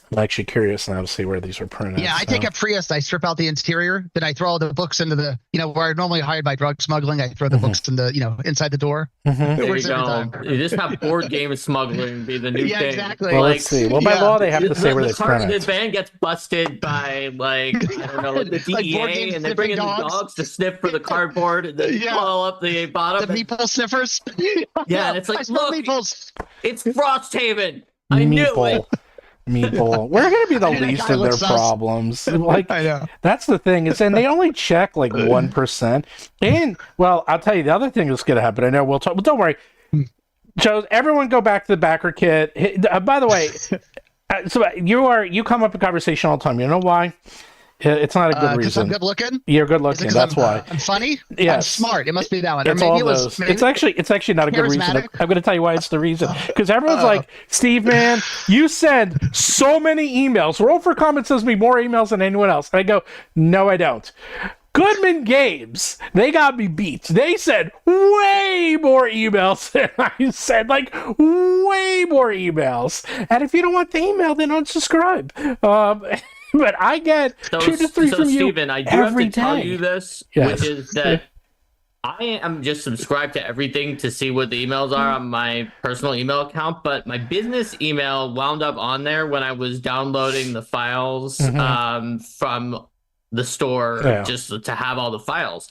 I'm actually curious now to see where these are printed. Yeah, I take a Prius, I strip out the interior, then I throw all the books into the, where I normally hide my drug smuggling, I throw the books in the, inside the door. There you go. You just have board game smuggling be the new thing. Exactly. Well, let's see. Well, by law, they have to say where they print it. The van gets busted by, I don't know, the DEA, and they bring in the dogs to sniff for the cardboard and then pull up the bottom. The meeple sniffers. Yeah, and it's like, look, it's Frosthaven. I knew it. Meeple. We're going to be the least of their problems. I know. That's the thing and they only check 1%. And I'll tell you the other thing that's going to happen. I know we'll talk. Well, don't worry, Joe. Everyone, go back to the backer kit. By the way, so you come up in conversation all the time. You know why? It's not a good reason. I'm good looking. You're good looking. That's why. I'm funny. Yes. I'm smart. It must be that one. It's all those. It's actually not a good reason. I'm going to tell you why it's the reason. Because everyone's like, Steve, man, you send so many emails. Roll for Comment sends me more emails than anyone else. And I go, no, I don't. Goodman Games, they got me beat. They sent way more emails than I said, like way more emails. And if you don't want the email, then unsubscribe. But I get 2 to 3 from you Steven, I do every have to tell day. you this, Yes. which is that I am just subscribed to everything to see what the emails are on my personal email account, but my business email wound up on there when I was downloading the files from the store just to have all the files.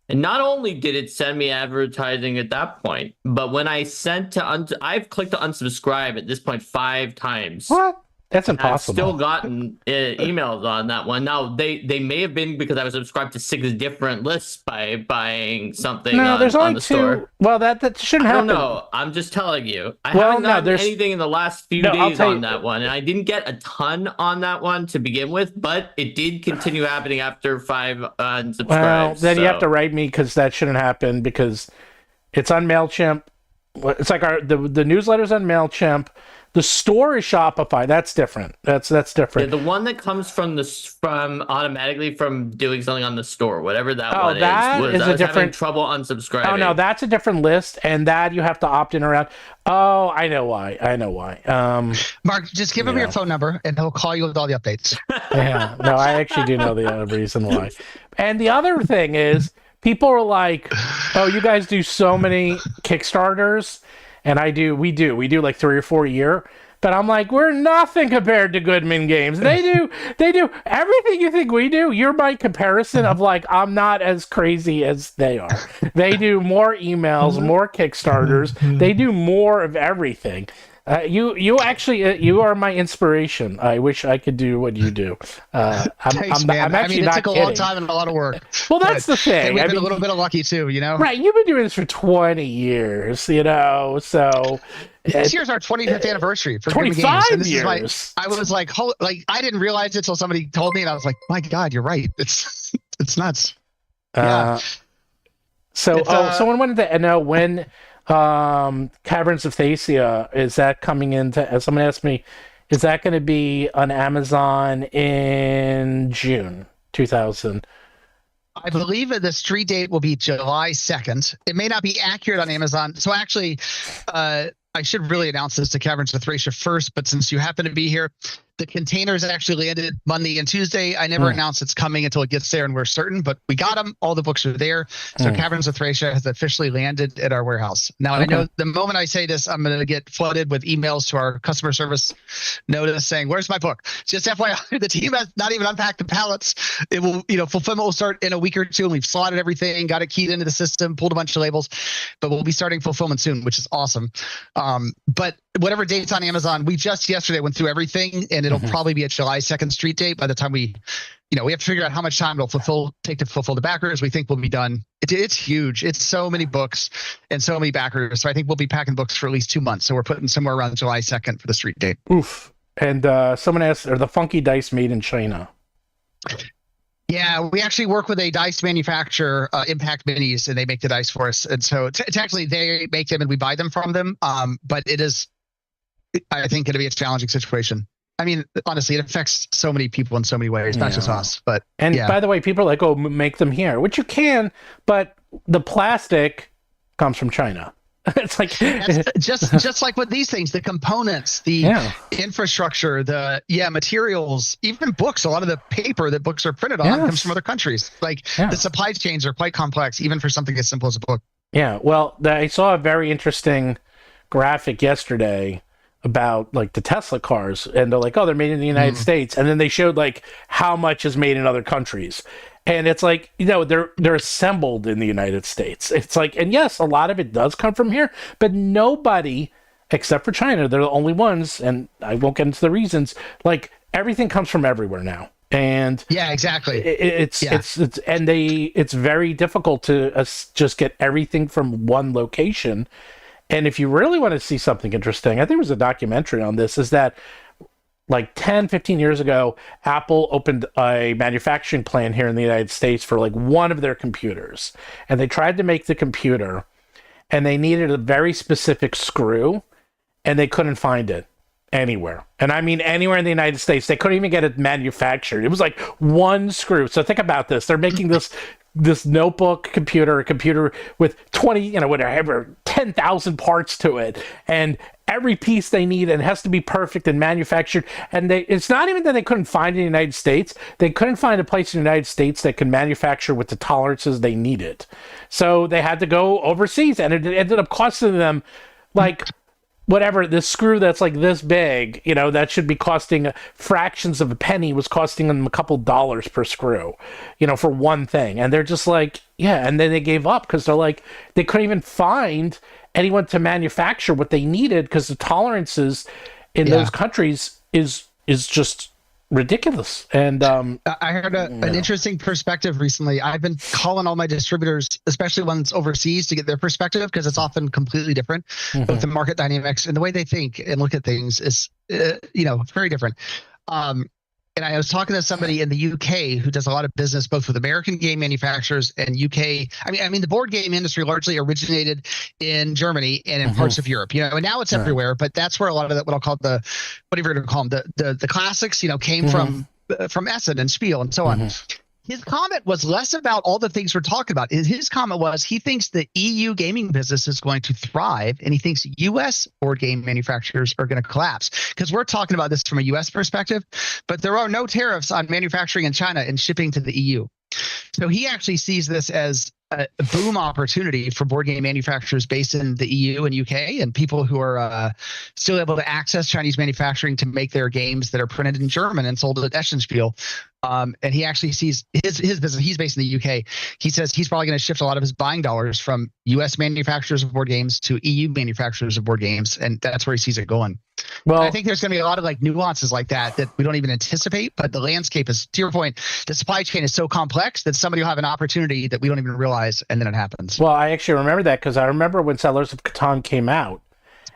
And not only did it send me advertising at that point, but when I sent to I've clicked to unsubscribe at this point 5 times. What? That's impossible. I've still gotten emails on that one. Now, they may have been because I was subscribed to 6 different lists by buying something there's only on the 2. store. Well, that shouldn't happen. I don't know. I'm just telling you. I haven't gotten anything in the last few days on that one. And I didn't get a ton on that one to begin with, but it did continue happening after 5 unsubscribes. Well, then you have to write me because that shouldn't happen because it's on MailChimp. It's like the newsletter's on MailChimp. The store is Shopify. That's different. That's different. Yeah, the one that comes from automatically from doing something on the store, whatever that one that is. I was having trouble unsubscribing. Oh no, that's a different list, and that you have to opt in around. Oh, I know why. Mark, just give him your phone number, and he'll call you with all the updates. Yeah, no, I actually do know the reason why. And the other thing is, people are like, "Oh, you guys do so many Kickstarters." And we do like 3 or 4 a year. But I'm like, we're nothing compared to Goodman Games. They do everything you think we do. You're my comparison of like, I'm not as crazy as they are. They do more emails, more Kickstarters. They do more of everything. You actually you are my inspiration. I wish I could do what you do. Thanks, man. I'm actually it not took a kidding. long time and a lot of work. Well, that's the thing. We've been a little bit of lucky too, you know. Right? You've been doing this for 20 years, you know. So this year's our 25th anniversary for 25 Games. years. I was like, I didn't realize it until somebody told me, and I was like, my God, you're right. It's nuts. Yeah. So someone wanted to know when Caverns of Thacia, is that coming into? Someone asked me, is that going to be on Amazon in June 2000? I believe that the street date will be July 2nd. It may not be accurate on Amazon. So actually, I should really announce this to Caverns of Thracia first, but since you happen to be here, the containers actually landed Monday and Tuesday. I never announced it's coming until it gets there and we're certain, but we got them. All the books are there. So Caverns of Thracia has officially landed at our warehouse. Now, I know the moment I say this, I'm going to get flooded with emails to our customer service notice saying, where's my book? Just FYI, the team has not even unpacked the pallets. It will, fulfillment will start in a week or two, and we've slotted everything, got it keyed into the system, pulled a bunch of labels, but we'll be starting fulfillment soon, which is awesome. But whatever date's on Amazon, we just yesterday went through everything, and it'll probably be a July 2nd street date by the time we have to figure out how much time it'll take to fulfill the backers. We think we'll be done. It's huge. It's so many books and so many backers. So I think we'll be packing books for at least 2 months. So we're putting somewhere around July 2nd for the street date. Oof. And someone asked, are the funky dice made in China? Yeah, we actually work with a dice manufacturer, Impact Minis, and they make the dice for us. And so it's actually, they make them and we buy them from them. But it is, I think, going to be a challenging situation. I mean, honestly, it affects so many people in so many ways, not just us. But by the way, people are like, "Oh, make them here," which you can, but the plastic comes from China. It's like just like with these things, the components, the infrastructure, the materials, even books. A lot of the paper that books are printed on comes from other countries. Like the supply chains are quite complex, even for something as simple as a book. Yeah. Well, I saw a very interesting graphic yesterday about like the Tesla cars, and they're like, oh, they're made in the United States, and then they showed like how much is made in other countries, and it's like, they're assembled in the United States. It's like, and yes, a lot of it does come from here, but nobody except for China, they're the only ones, and I won't get into the reasons, like everything comes from everywhere now. And exactly. It's very difficult to just get everything from one location. And if you really want to see something interesting, I think there was a documentary on this, is that like 10, 15 years ago, Apple opened a manufacturing plant here in the United States for like one of their computers. And they tried to make the computer and they needed a very specific screw and they couldn't find it anywhere. And I mean anywhere in the United States. They couldn't even get it manufactured. It was like one screw. So think about this. They're making this notebook computer, a computer with 20, whatever, 10,000 parts to it. And every piece they need, and it has to be perfect and manufactured. And it's not even that they couldn't find it in the United States. They couldn't find a place in the United States that could manufacture with the tolerances they needed. So they had to go overseas, and it ended up costing them like whatever, this screw that's like this big, that should be costing fractions of a penny, was costing them a couple dollars per screw, for one thing. And they're just like, yeah. And then they gave up because they're like, they couldn't even find anyone to manufacture what they needed because the tolerances in those countries is just ridiculous. And I heard an interesting perspective recently. I've been calling all my distributors, especially ones overseas, to get their perspective because it's often completely different. Both the market dynamics and the way they think and look at things is very different. And I was talking to somebody in the UK who does a lot of business both with American game manufacturers and UK. I mean, the board game industry largely originated in Germany and in parts of Europe, and now it's everywhere. But that's where a lot of what I'll call whatever you're going to call them, the classics, came from Essen and Spiel and so on. His comment was less about all the things we're talking about. His comment was he thinks the EU gaming business is going to thrive, and he thinks U.S. board game manufacturers are going to collapse. Because we're talking about this from a U.S. perspective, but there are no tariffs on manufacturing in China and shipping to the EU. So he actually sees this as a boom opportunity for board game manufacturers based in the EU and UK and people who are still able to access Chinese manufacturing to make their games that are printed in German and sold at Eschenspiel. And he actually sees his business. He's based in the UK. He says he's probably going to shift a lot of his buying dollars from US manufacturers of board games to EU manufacturers of board games. And that's where he sees it going. Well, and I think there's going to be a lot of nuances like that we don't even anticipate. But the landscape is, to your point, the supply chain is so complex that somebody will have an opportunity that we don't even realize, and then it happens. Well, I actually remember that because I remember when Settlers of Catan came out.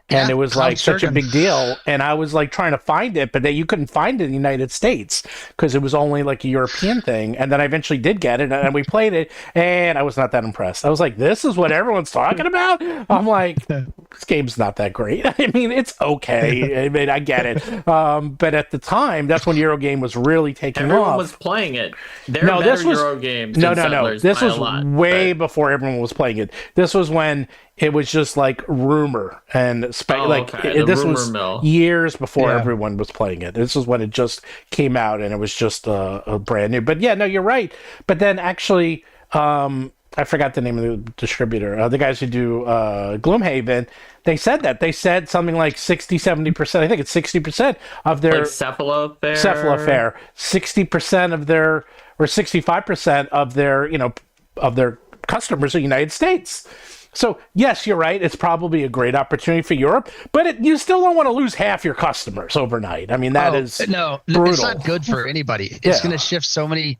And it was like such a big deal. And I was like trying to find it, but you couldn't find it in the United States because it was only like a European thing. And then I eventually did get it and we played it and I was not that impressed. I was like, this is what everyone's talking about? I'm like, this game's not that great. I mean, it's okay. I mean, I get it. But at the time, that's when Eurogame was really taking off. Everyone was playing it. This was Eurogames. No. This was way before everyone was playing it. This was when it was just like rumor and this was mill. Years before everyone was playing it. This was when it just came out and it was just a brand new. But yeah, no, you're right. But then actually, I forgot the name of the distributor. The guys who do Gloomhaven, they said something like 60, 70%. I think it's 60% of their Cephalofair. 60% of their, or 65% of their, of their customers are United States. So, yes, you're right. It's probably a great opportunity for Europe, but you still don't want to lose half your customers overnight. I mean, that is brutal. It's not good for anybody. It's going to shift so many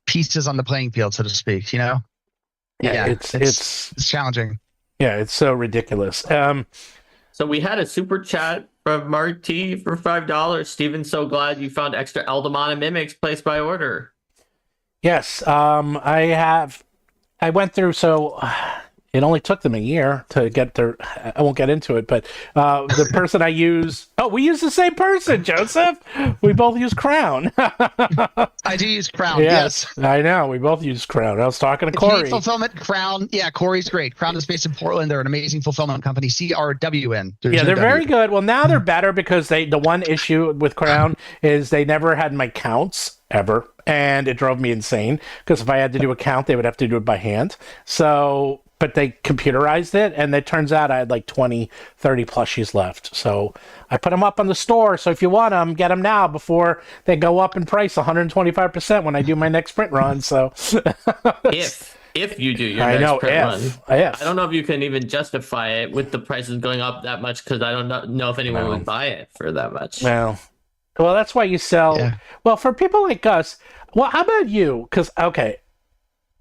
pieces on the playing field, so to speak, Yeah, it's challenging. Yeah, it's so ridiculous. So we had a super chat from Mark T for $5. Steven, so glad you found extra Eldamon and Mimics placed by order. Yes, I went through, it only took them a year to get their. I won't get into it, but the person I use. Oh, we use the same person, Joseph. We both use Crown. I do use Crown. Yes, I know. We both use Crown. I was talking to Corey. Fulfillment, Crown. Yeah, Corey's great. Crown is based in Portland. They're an amazing fulfillment company. CRWN. Yeah, they're very good. Well, now they're better because the one issue with Crown is they never had my counts ever, and it drove me insane because if I had to do a count, they would have to do it by hand. So. But they computerized it, and it turns out I had like 20, 30 plushies left. So I put them up on the store. So if you want them, get them now before they go up in price 125% when I do my next print run. So if you do your next print run. I don't know if you can even justify it with the prices going up that much because I don't know if anyone would buy it for that much. Well, that's why you sell. Yeah. Well, for people like us, well, how about you? Because, okay.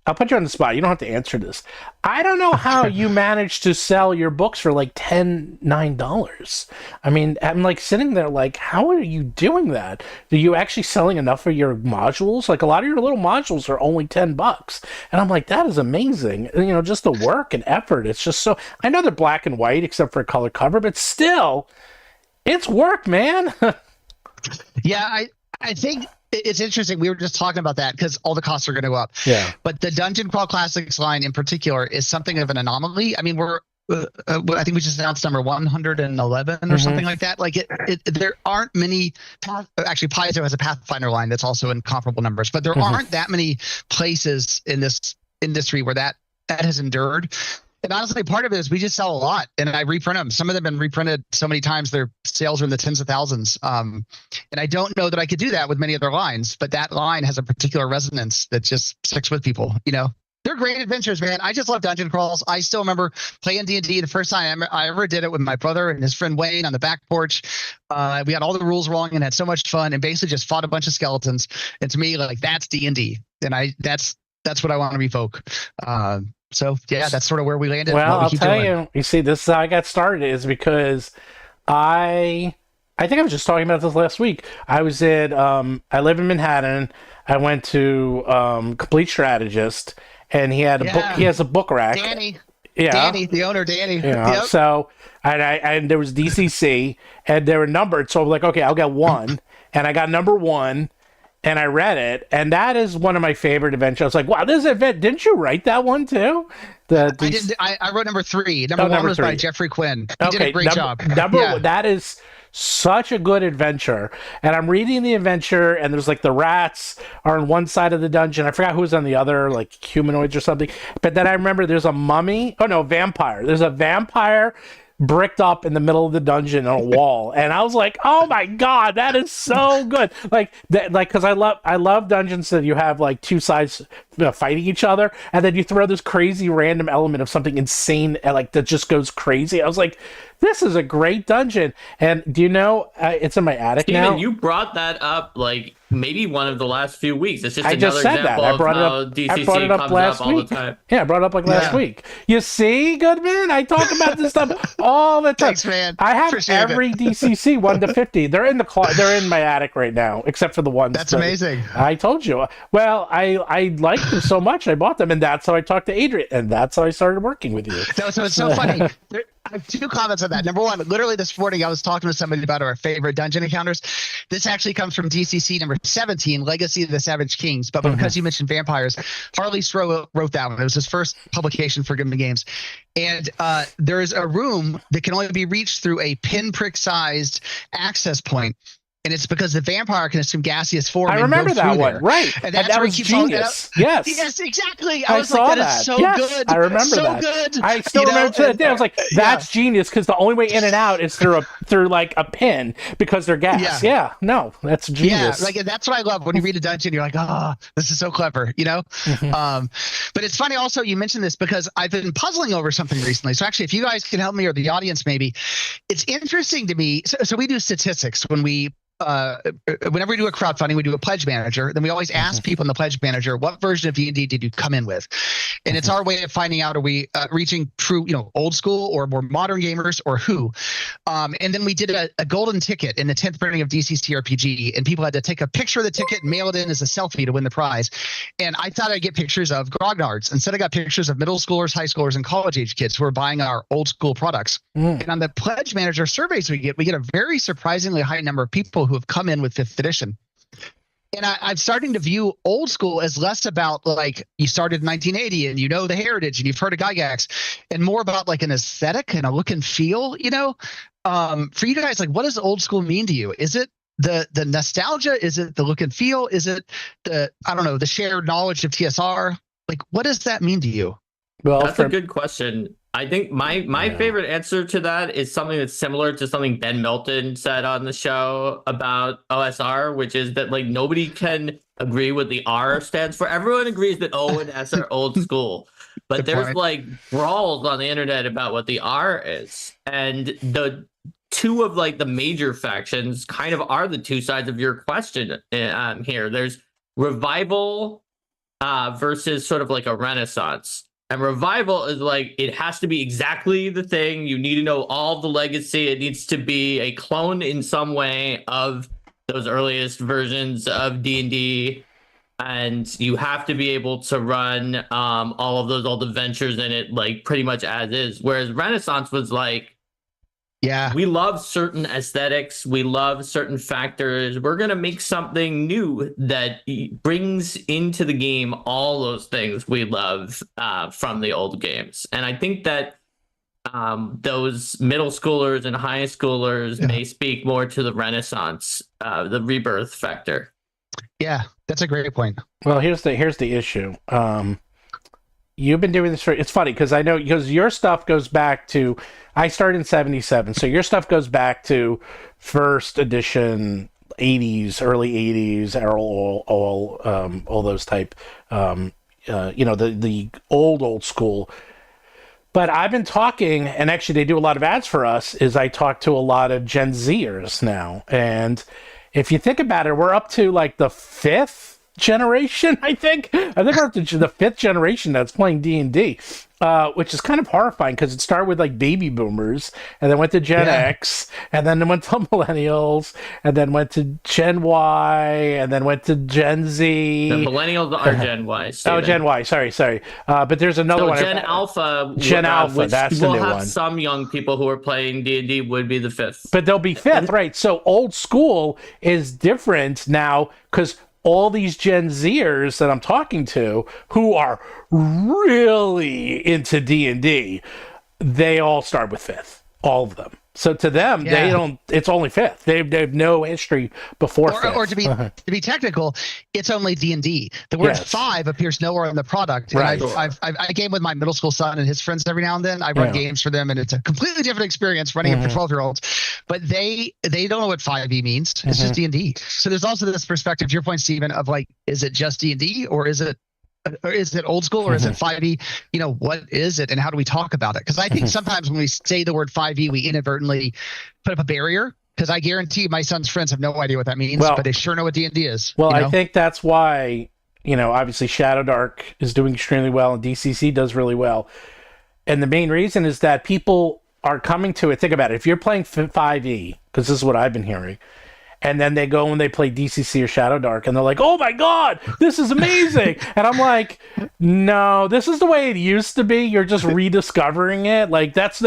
I'll put you on the spot. You don't have to answer this. I don't know how you managed to sell your books for like $9. I mean, I'm like sitting there like, how are you doing that? Are you actually selling enough of your modules? Like a lot of your little modules are only $10. And I'm like, that is amazing. You know, just the work and effort. It's just so, I know they're black and white except for a color cover, but still, it's work, man. Yeah, I think it's interesting. We were just talking about that because all the costs are going to go up. Yeah. But the Dungeon Crawl Classics line in particular is something of an anomaly. I mean, we're I think we just announced number 111 or something like that. Like there aren't many. Actually, Paizo has a Pathfinder line that's also in comparable numbers, but there aren't that many places in this industry where that has endured. And honestly, part of it is we just sell a lot, and I reprint them. Some of them have been reprinted so many times, their sales are in the tens of thousands. And I don't know that I could do that with many other lines, but that line has a particular resonance that just sticks with people. You know, they're great adventures, man. I just love dungeon crawls. I still remember playing D&D the first time I ever did it with my brother and his friend Wayne on the back porch. We had all the rules wrong and had so much fun, and basically just fought a bunch of skeletons. And to me, like that's D&D, and that's what I want to evoke. So yeah, that's sort of where we landed. Well, I'll tell you. You see, this is how I got started. Is because I think I was just talking about this last week. I was at I live in Manhattan. I went to Complete Strategist, and he had a book. He has a book rack. Danny, the owner, Danny. Yeah. Yep. So and there was DCC, and they were numbered. So I'm like, okay, I'll get one, and I got number 1. And I read it, and that is one of my favorite adventures. I was like, wow, this event, didn't you write that one too? I didn't. I wrote number 3. Number 1 was 3. By Jeffrey Quinn. He did a great job. That is such a good adventure. And I'm reading the adventure, and there's like the rats are on one side of the dungeon. I forgot who's on the other, like humanoids or something. But then I remember there's a mummy. Oh no, vampire. There's a vampire bricked up in the middle of the dungeon on a wall, and I was like, oh my god, that is so good. Like that, like, because I love dungeons that you have like two sides fighting each other, and then you throw this crazy random element of something insane and like that just goes crazy. I was like, this is a great dungeon. And do you know, it's in my attic now. You brought that up like maybe one of the last few weeks. It's just I another just said example that. I brought of how it up. DCC I brought it up comes last up all week. the time. Yeah, I brought it up like last week. You see, Goodman, I talk about this stuff all the time. Thanks, man. I have Appreciate every DCC 1 to 50. They're in they're in my attic right now, except for the ones. That's amazing. I told you. Well, I liked them so much, I bought them, and that's how I talked to Adrian, and that's how I started working with you. So it's so funny. I have 2 comments on that. Number 1, literally this morning I was talking to somebody about our favorite dungeon encounters. This actually comes from DCC number 17, Legacy of the Savage Kings. But because you mentioned vampires, Harley Stroh wrote that one. It was his first publication for Goodman Games. And there is a room that can only be reached through a pinprick-sized access point. And it's because the vampire can assume gaseous form. I remember that one, there. right? And that's that where was he keeps genius. Yes, yes, exactly. I was saw like, that. Is so good. I remember so that. Good. I still remember to that day. I was like, that's genius because the only way in and out is through like a pin because they're gas. Yeah, no, that's genius. Yeah, like that's what I love when you read a dungeon. You're like, this is so clever, you know. But it's funny also you mentioned this because I've been puzzling over something recently. So actually, if you guys can help me or the audience, maybe it's interesting to me. So we do statistics when we. Whenever we do a crowdfunding, we do a pledge manager. Then we always ask people in the pledge manager, what version of D&D did you come in with? And it's our way of finding out, are we reaching true, old school or more modern gamers or who? And then we did a golden ticket in the 10th printing of DCC RPG, and people had to take a picture of the ticket and mail it in as a selfie to win the prize. And I thought I'd get pictures of grognards. Instead, I got pictures of middle schoolers, high schoolers, and college age kids who are buying our old school products. And on the pledge manager surveys we get a very surprisingly high number of people who have come in with 5th edition. And I'm starting to view old school as less about like you started in 1980 and the heritage and you've heard of Gygax, and more about like an aesthetic and a look and feel, for you guys, like what does old school mean to you? Is it the nostalgia? Is it the look and feel? Is it the shared knowledge of TSR? Like what does that mean to you? Well, that's a good question. I think my favorite answer to that is something that's similar to something Ben Milton said on the show about OSR, which is that like nobody can agree what the R stands for. Everyone agrees that O and S are old school, but there's like brawls on the internet about what the R is. And the 2 of like the major factions kind of are the 2 sides of your question here. There's revival versus sort of like a Renaissance. And Revival is like, it has to be exactly the thing. You need to know all the legacy. It needs to be a clone in some way of those earliest versions of D&D. And you have to be able to run all of those old adventures in it, like pretty much as is. Whereas Renaissance was like, yeah, we love certain aesthetics, we love certain factors. We're going to make something new that brings into the game all those things we love from the old games. And I think that those middle schoolers and high schoolers may speak more to the Renaissance, the rebirth factor. Yeah, that's a great point. Well, here's the issue. You've been doing this for, it's funny because I know, because your stuff goes back to, I started in 77, so your stuff goes back to first edition 80s, early 80s, all those type, the old school. But I've been talking, and actually they do a lot of ads for us, is I talk to a lot of Gen Zers now. And if you think about it, we're up to like the fifth generation, I think we're up to the fifth generation that's playing D&D, which is kind of horrifying because it started with like baby boomers and then went to Gen X and then went to millennials and then went to Gen Y and then went to Gen Z. The millennials are Gen Y. Oh, Gen Y. Sorry. But there's another one. Gen Alpha. Gen Alpha. That's the new one. We'll have some young people who are playing D&D would be the fifth. But they'll be fifth, right? So old school is different now because all these Gen Zers that I'm talking to who are really into D&D, they all start with fifth, all of them. So to them, they don't. It's only fifth. They have no history before fifth. Or to be technical, it's only D&D. The word five appears nowhere in the product. Right. And I game with my middle school son and his friends every now and then. I run games for them, and it's a completely different experience running it for 12-year-olds. But they don't know what 5e means. It's just D&D. So there's also this perspective, to your point, Stephen, of like, is it just D&D or is it old school or is it 5e? What is it and how do we talk about it? Because I think sometimes when we say the word 5e, we inadvertently put up a barrier, because I guarantee my son's friends have no idea what that means, but they sure know what D&D is. Well, I think that's why, obviously Shadow Dark is doing extremely well and DCC does really well. And the main reason is that people are coming to it. Think about it. If you're playing 5e, because this is what I've been hearing, and then they go and they play DCC or Shadow Dark, and they're like, "Oh my God, this is amazing!" And I'm like, "No, this is the way it used to be. You're just rediscovering it. Like that's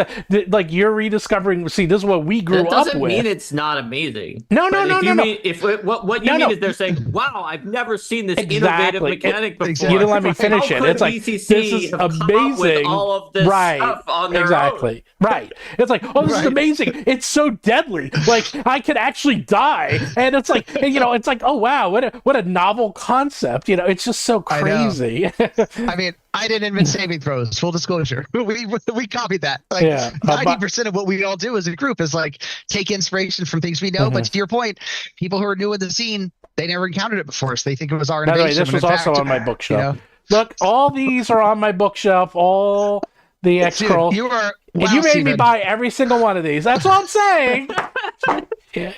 like you're rediscovering. See, this is what we grew up with." That doesn't mean it's not amazing. No. What you mean is they're saying, "Wow, I've never seen this innovative mechanic before." You didn't let me finish it. It's like DCC this is amazing. All of this stuff on their own. Right. It's like, oh, this is amazing. It's so deadly. Like I could actually die. And it's like, it's like, oh wow, what a novel concept. It's just so crazy. I mean, I didn't invent saving throws. Full disclosure, we copied that. Like 90% of what we all do as a group is like take inspiration from things we know. But to your point, people who are new in the scene, they never encountered it before, so they think it was our innovation. By the way, this was also on my bookshelf. Look, all these are on my bookshelf. All the X-Crawl. You are. And you made me buy every single one of these. That's all I'm saying. Yeah.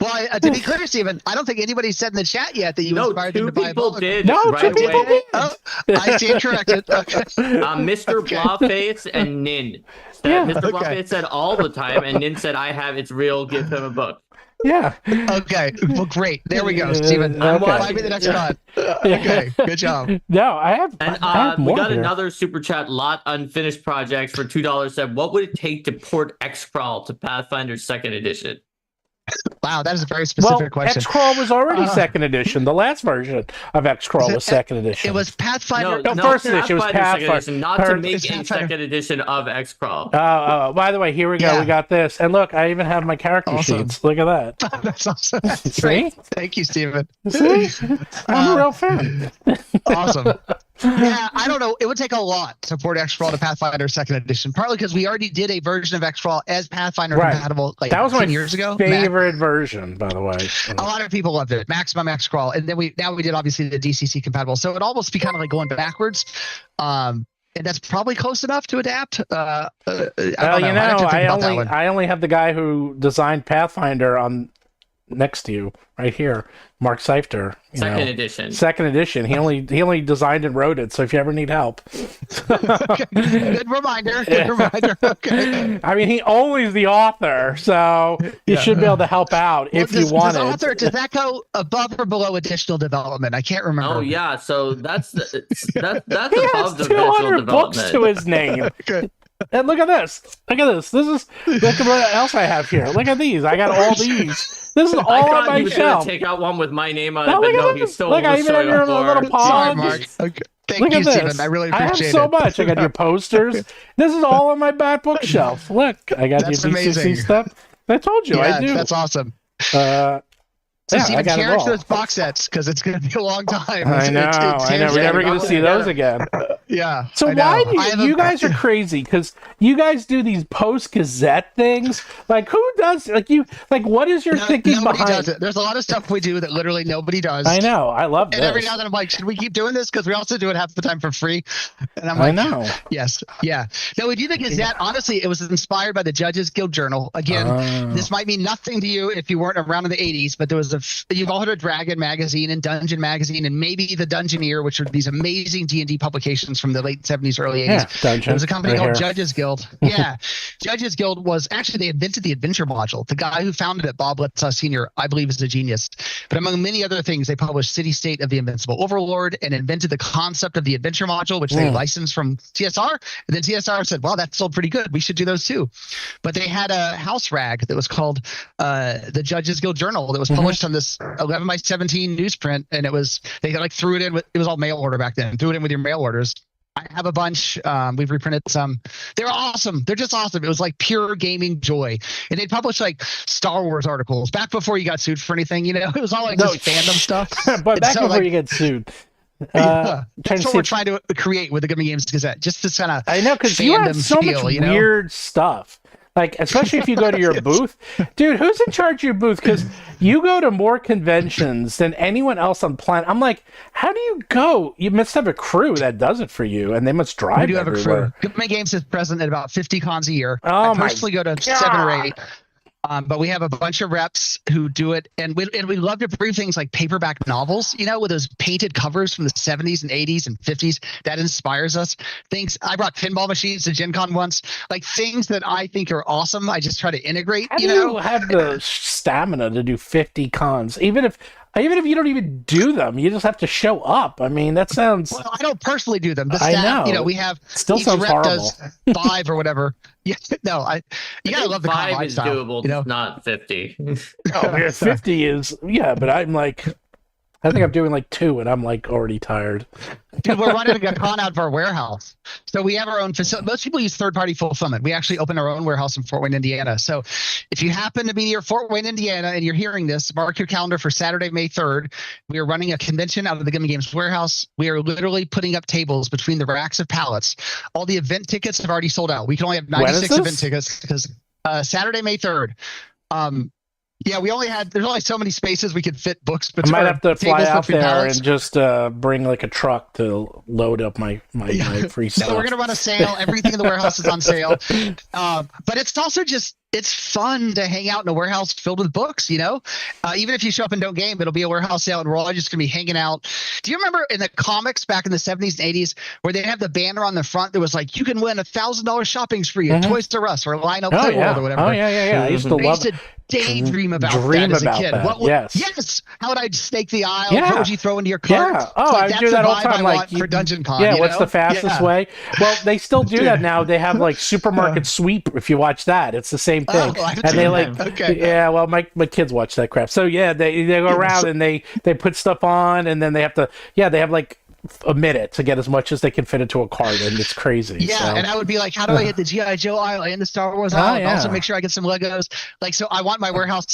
Well, to be clear, Stephen, I don't think anybody said in the chat yet that you inspired them to buy a book. Did no, right two people did. Oh, I stand corrected. Okay. Mr. Blawface and Nin. Mr. Blawface said all the time, and Nin said, "I have, it's real, give him a book." Yeah. Okay. Well, great. There we go, Stephen. Buy me the next one. Okay. Good job. No, I have. And I have we more got here. another super chat. Lot unfinished projects for $2. Said, "What would it take to port X-Crawl to Pathfinder 2nd Edition?" Wow, that is a very specific question. X-Crawl was already 2nd edition. The last version of X-Crawl was 2nd edition. It was Pathfinder. No, first edition. It was Pathfinder. Edition, not to make a 2nd edition of X-Crawl. Oh, by the way, here we go. We got this. And look, I even have my character sheets. Look at that. That's awesome. That's See? great. Thank you, Stephen. See? I'm a real fan. Awesome. Yeah, I don't know. It would take a lot to port X-Crawl to Pathfinder 2nd edition, partly because we already did a version of X-Crawl as Pathfinder compatible like that was 10 my years ago. favorite version, by the way. A lot of people loved it. Maximum X-Crawl. And then we did obviously the DCC compatible. So it'd almost be kind of like going backwards. And that's probably close enough to adapt. I only have the guy who designed Pathfinder on next to you, right here, Mark Seifter. Second edition. Second edition. He only designed and wrote it. So if you ever need help, Okay. Good reminder. Good reminder. Okay. I mean, he only is the author, so you should be able to help out if you want it. Does that go above or below additional development? I can't remember. Oh yeah, so that's He above has the 200 books development. to his name. Okay. And look at this. Look at what else I have here. Look at these. I got all these. This is I all on thought my he was shelf. gonna take out one with my name on it, No, but look no, at he this. stole Look, I the even have soil your board. little Sorry, pod. Mark. Okay. Thank Look you, at this. Stephen. I really I appreciate have so it. much. I got your posters. This is all on my back bookshelf. Look, I got That's your DCC amazing. stuff. I told you, Yeah, I do. that's awesome. So Stephen, I got it cherish all. those box sets because it's going to be a long time. I know. I know. We're never going to see those again. Yeah. So I know. why I do you guys are crazy? Because you guys do these post Gazette things. Like who does what is your thinking Nobody behind? does it. There's a lot of stuff we do that literally nobody does. I know. I love this. And every now and then I'm like, should we keep doing this? Because we also do it half the time for free. And I'm like, I know. Yes. Yeah. No, we do the Gazette. Honestly, it was inspired by the Judges Guild Journal. Again, this might mean nothing to you if you weren't around in the 80s, but there was you've all heard of Dragon Magazine and Dungeon Magazine and maybe the Dungeoneer, which are these amazing D&D publications from the late 70s, early 80s. Yeah, Dungeon. There was a company Right called here. Judges Guild. Yeah. Judges Guild was actually, they invented the adventure module. The guy who founded it, Bob Letzaw Sr., I believe is a genius. But among many other things, they published City State of the Invincible Overlord and invented the concept of the adventure module, which they licensed from TSR. And then TSR said, well, that sold pretty good. We should do those too. But they had a house rag that was called the Judges Guild Journal that was published on this 11 by 17 newsprint. And they threw it in with, it was all mail order back then, threw it in with your mail orders. I have a bunch. We've reprinted some. They're awesome. They're just awesome. It was like pure gaming joy. And they'd publish like Star Wars articles back before you got sued for anything, It was all like just fandom stuff. But back before you get sued. Yeah, that's what we're trying trying to create with the Good Games Gazette. Just this kind of I know, because you have so much weird stuff. Like, especially if you go to your booth. Dude, who's in charge of your booth? Because you go to more conventions than anyone else on the planet. I'm like, how do you go? You must have a crew that does it for you, and they must drive We do have everywhere. a crew. Good Games is present at about 50 cons a year. Oh I personally go to 7 or 8. But we have a bunch of reps who do it, and we love to bring things like paperback novels, with those painted covers from the 70s and 80s and 50s. That inspires us. Things I brought pinball machines to Gen Con once, like things that I think are awesome. I just try to integrate. How do you have the stamina to do 50 cons, even if you don't even do them? You just have to show up. I mean, that sounds. Well, I don't personally do them. The I staff, know. We have Still each sounds rep horrible. does 5 or whatever. Yeah, no, you gotta love the con 5 is lifestyle, doable, just not 50. Oh, yeah, 50 is, but I'm like, I think I'm doing like 2 and I'm like already tired. Dude, we're running a con out of our warehouse. So we have our own facility. Most people use third-party fulfillment. We actually open our own warehouse in Fort Wayne, Indiana. So if you happen to be near Fort Wayne, Indiana, and you're hearing this, mark your calendar for Saturday, May 3rd. We are running a convention out of the Good Games warehouse. We are literally putting up tables between the racks of pallets. All the event tickets have already sold out. We can only have 96 event tickets because Saturday, May 3rd. Yeah, there's only so many spaces we could fit books between. I might have to fly out there pallets. and just bring like a truck to load up my free stuff. So we're going to run a sale. Everything in the warehouse is on sale. But it's also it's fun to hang out in a warehouse filled with books, even if you show up and don't game, it'll be a warehouse sale and we're all just going to be hanging out. Do you remember in the comics back in the 70s and 80s where they'd have the banner on the front that was like, you can win $1,000 shopping spree at Toys R Us or Lionel Playworld or whatever. Oh, yeah. I used to love it. Daydream about that as a kid. Yes. Yes. How would I snake the aisle? Yeah. What would you throw into your cart? Yeah. Oh, I do that all the time. Like for Dungeon Con. Yeah. What's the fastest way? Well, they still do that now. They have like supermarket sweep. If you watch that, it's the same thing. And they yeah. Well, my kids watch that crap. So yeah, they go around and they put stuff on, and then they have to. Yeah, they have like a minute to get as much as they can fit into a cart, and it's crazy. Yeah, so. And I would be like, how do I hit the G.I. Joe aisle and the Star Wars aisle? And also make sure I get some Legos. Like, so I want my warehouse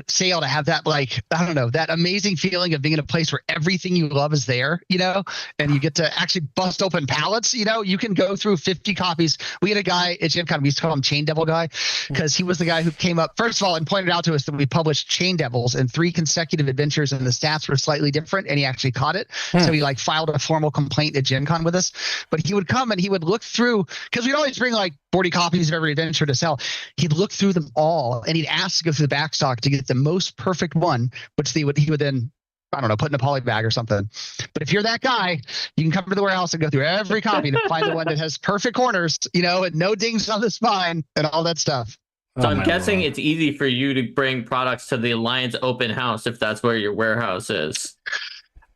sale to have that, like, I don't know, that amazing feeling of being in a place where everything you love is there, and you get to actually bust open pallets. You can go through 50 copies. We had a guy at Gen Con, we used to call him Chain Devil Guy, because he was the guy who came up, first of all, and pointed out to us that we published Chain Devils in 3 consecutive adventures, and the stats were slightly different, and he actually caught it. So he filed filed a formal complaint at Gen Con with us, but he would come and he would look through, because we'd always bring like 40 copies of every adventure to sell. He'd look through them all and he'd ask to go through the back stock to get the most perfect one, which he would then, I don't know, put in a poly bag or something. But if you're that guy, you can come to the warehouse and go through every copy to find the one that has perfect corners, and no dings on the spine and all that stuff. So I'm guessing it's easy for you to bring products to the Alliance open house if that's where your warehouse is.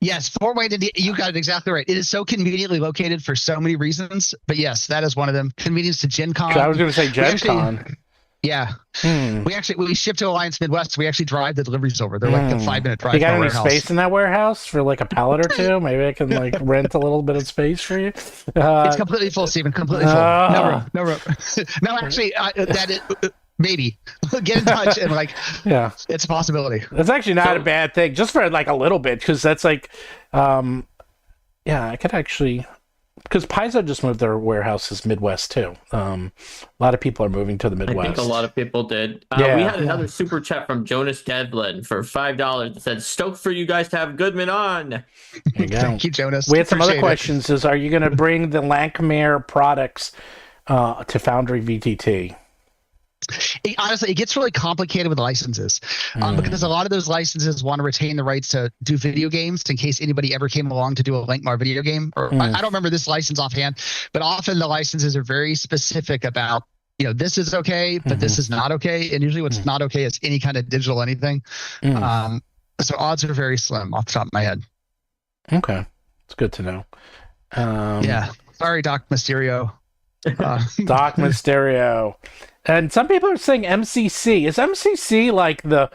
Yes, Fort Wayne, you got it exactly right. It is so conveniently located for so many reasons. But yes, that is one of them. Convenience to Gen Con. I was going to say Gen Con. Yeah. We ship to Alliance Midwest. We actually drive the deliveries over. They're like a 5-minute drive. You got any space in that warehouse for like a pallet or two? Maybe I can like rent a little bit of space for you. It's completely full, Stephen. Completely full. No room. No, actually, that is. Maybe get in touch and it's a possibility. That's actually not a bad thing, just for like a little bit, because that's like, I could actually, because Paizo just moved their warehouses Midwest too. A lot of people are moving to the Midwest. I think a lot of people did. We had another super chat from Jonas Devlin for $5 that said, "Stoked for you guys to have Goodman on." There you go. Thank you, Jonas. We had some other questions. Are you going to bring the Lankmare products to Foundry VTT? Honestly, it gets really complicated with licenses because a lot of those licenses want to retain the rights to do video games in case anybody ever came along to do a Lankmare video game. I don't remember this license offhand, but often the licenses are very specific about, this is okay, but this is not okay. And usually what's not okay is any kind of digital anything. So odds are very slim off the top of my head. Okay. It's good to know. Sorry, Doc Mysterio. Doc Mysterio. And some people are saying MCC. Is MCC like the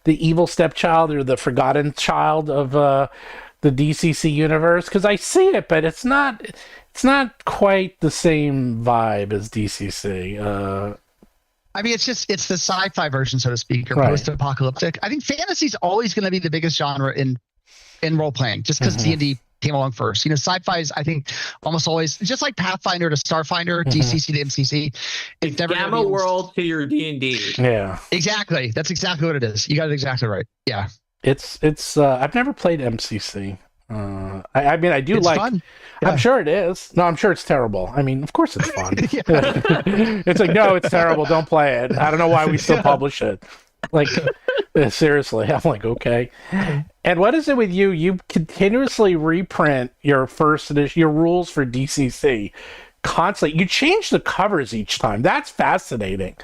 evil stepchild or the forgotten child of the DCC universe? Because I see it, but it's not quite the same vibe as DCC. I mean, it's the sci-fi version, so to speak, or post-apocalyptic. I think fantasy's always going to be the biggest genre in role playing, just because D&D came along first. Sci-fi is, I think, almost always just like Pathfinder to Starfinder, DCC to MCC. It's never Gamma World to your D&D. Yeah, exactly. That's exactly what it is. You got it exactly right. Yeah, it's. I've never played MCC. I mean, I do it's like. Fun. Yeah. I'm sure it is. No, I'm sure it's terrible. I mean, of course it's fun. It's like, no, it's terrible. Don't play it. I don't know why we still publish it. Like, seriously, I'm like, okay. And what is it with you? You continuously reprint your first edition, your rules for DCC constantly. You change the covers each time. That's fascinating.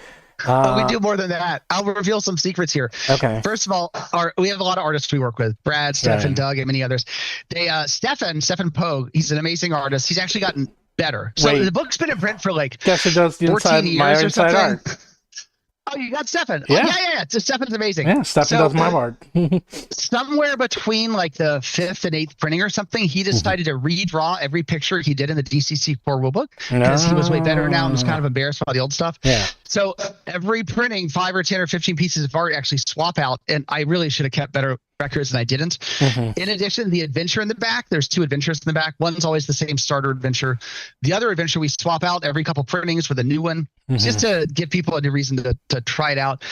We do more than that. I'll reveal some secrets here. Okay. First of all, we have a lot of artists we work with. Brad, Stefan, Doug, and many others. Stefan Pogue, he's an amazing artist. He's actually gotten better. So the book's been in print for guess it does the 14 years or something. Art. Oh, you got Stefan. Yeah. Stefan's amazing. Yeah, Stefan does my art. Somewhere between the 5th and 8th printing or something, he decided to redraw every picture he did in the DCC core rulebook because he was way better now and was kind of embarrassed by the old stuff. Yeah. So every printing, 5 or 10 or 15 pieces of art actually swap out, and I really should have kept better records and I didn't. In addition, the adventure in the back, there's 2 adventures in the back. One's always the same starter adventure. The other adventure we swap out every couple printings with a new one, just to give people a new reason to try it out.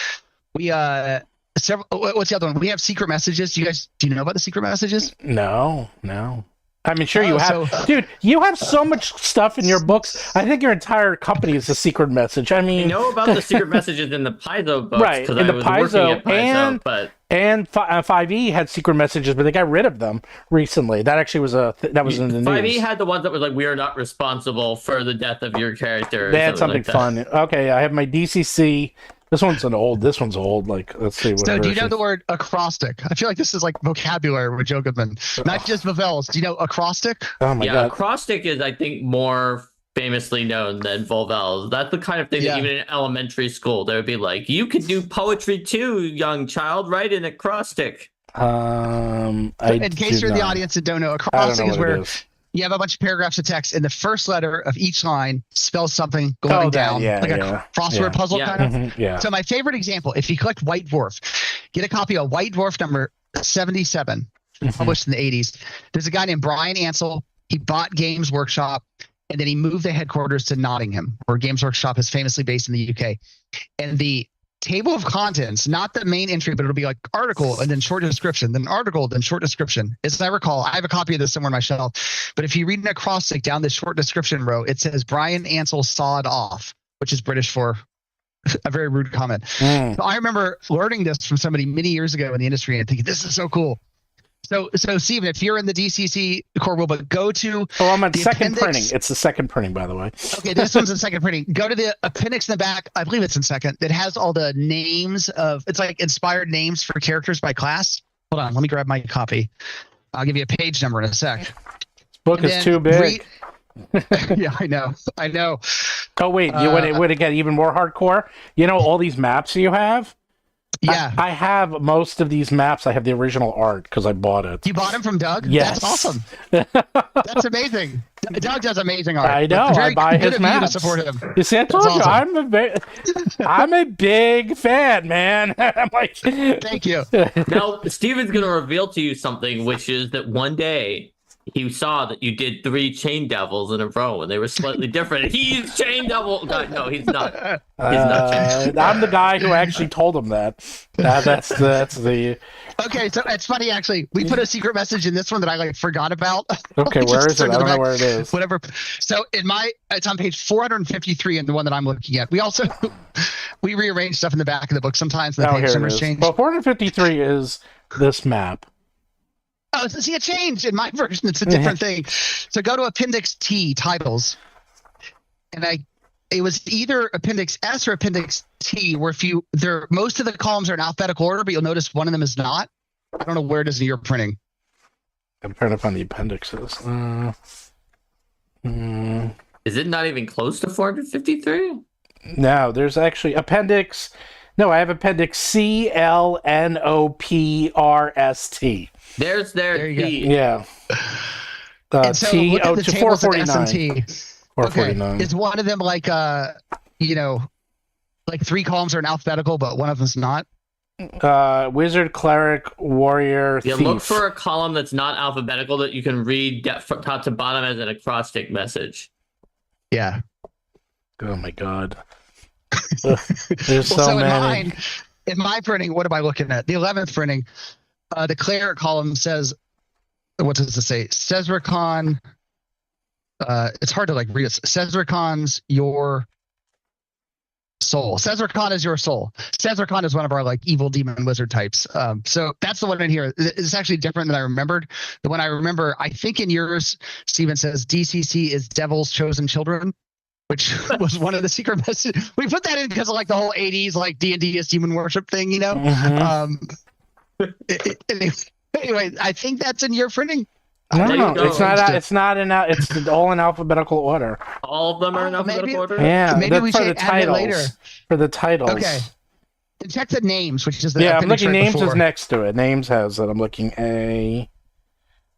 We what's the other one? We have secret messages. Do you know about the secret messages? No. I mean, sure you have. Dude, you have so much stuff in your books. I think your entire company is a secret message. I mean, I know about the secret messages in the Paizo books, right? In the Paizo, and 5e had secret messages, but they got rid of them recently. That actually was that was in the news. 5e had the ones that was "We are not responsible for the death of your character." They had something fun. Okay, I have my DCC. This one's old. Let's see. So, do you know the word acrostic? I feel like this is like vocabulary with Joe Goodman, not just vowels. Do you know acrostic? Oh my god! Acrostic is, I think, more famously known than vowels. That's the kind of thing that even in elementary school, they would be like, "You could do poetry too, young child. Write an acrostic." In case you're in the audience that don't know, acrostic is where you have a bunch of paragraphs of text, and the first letter of each line spells something going down, a crossword puzzle kind of. So my favorite example, if you collect White Dwarf, get a copy of White Dwarf number 77, published in the 80s. There's a guy named Brian Ansell. He bought Games Workshop, and then he moved the headquarters to Nottingham, where Games Workshop is famously based in the UK. And the table of contents, not the main entry, but it'll be like article and then short description, then article, then short description. As I recall, I have a copy of this somewhere on my shelf, but if you read an acrostic down the short description row, it says Brian Ansell sawed off, which is British for a very rude comment. So I remember learning this from somebody many years ago in the industry and thinking, this is so cool. So Steven, if you're in the DCC core rulebook, go to. Oh, I'm on second printing. It's the second printing, by the way. Okay, this one's in second printing. Go to the appendix in the back. I believe it's in second. That has all the names of. It's like inspired names for characters by class. Hold on, let me grab my copy. I'll give you a page number in a sec. This book is too big. Yeah, I know. Oh wait, you would it get even more hardcore? You know all these maps you have. Yeah, I have most of these maps. I have the original art because I bought it. You bought them from Doug? Yes. That's awesome. That's amazing. Doug does amazing art. I know. I buy his maps. To support him. You see, I told you, I'm a big fan, man. I'm like, thank you. Now, Steven's going to reveal to you something, which is that one day he saw that you did 3 Chain Devils in a row, and they were slightly different. He's Chain Devil. God, no, he's not. I'm the guy who actually told him that. That's the. Okay, so it's funny actually. We put a secret message in this one that I forgot about. Okay, where is it? I don't know where it is. Whatever. So it's on page 453 in the one that I'm looking at. We also we rearrange stuff in the back of the book sometimes. The page numbers change. Well, 453 is this map. Oh, so see a change in my version. It's a different thing. So go to Appendix T, titles. And it was either Appendix S or Appendix T, where most of the columns are in alphabetical order, but you'll notice one of them is not. I don't know where it is in your printing. I'm trying to find the appendixes. Is it not even close to 453? No, there's actually appendix. No, I have appendix CLNOPRST. There's their T. Yeah. So T look at the to tables 449. 449. Okay. Is one of them like 3 columns are in alphabetical, but one of them's not? Wizard, cleric, warrior, thief. Look for a column that's not alphabetical that you can read from top to bottom as an acrostic message. Yeah. Oh my god. There's so many. In my printing, what am I looking at? The 11th printing, the cleric column says, what does it say? Cesricon. It's hard to read it. Cesricon's your soul. Cesricon is your soul. Cesricon is one of our evil demon wizard types. So that's the one in here. It's actually different than I remembered. The one I remember, I think in yours, Steven says DCC is Devil's Chosen Children, which was one of the secret messages. We put that in because of the whole 80s D&D is demon worship thing, Mm-hmm. Anyway, I think that's in your printing. No, it's not. It's not in. It's all in alphabetical order. All of them are in alphabetical order. Yeah, maybe we should the titles. Later. For the titles. Okay. And check the names, which is the I'm looking. Names before. is next to it. Names has it. I'm looking A.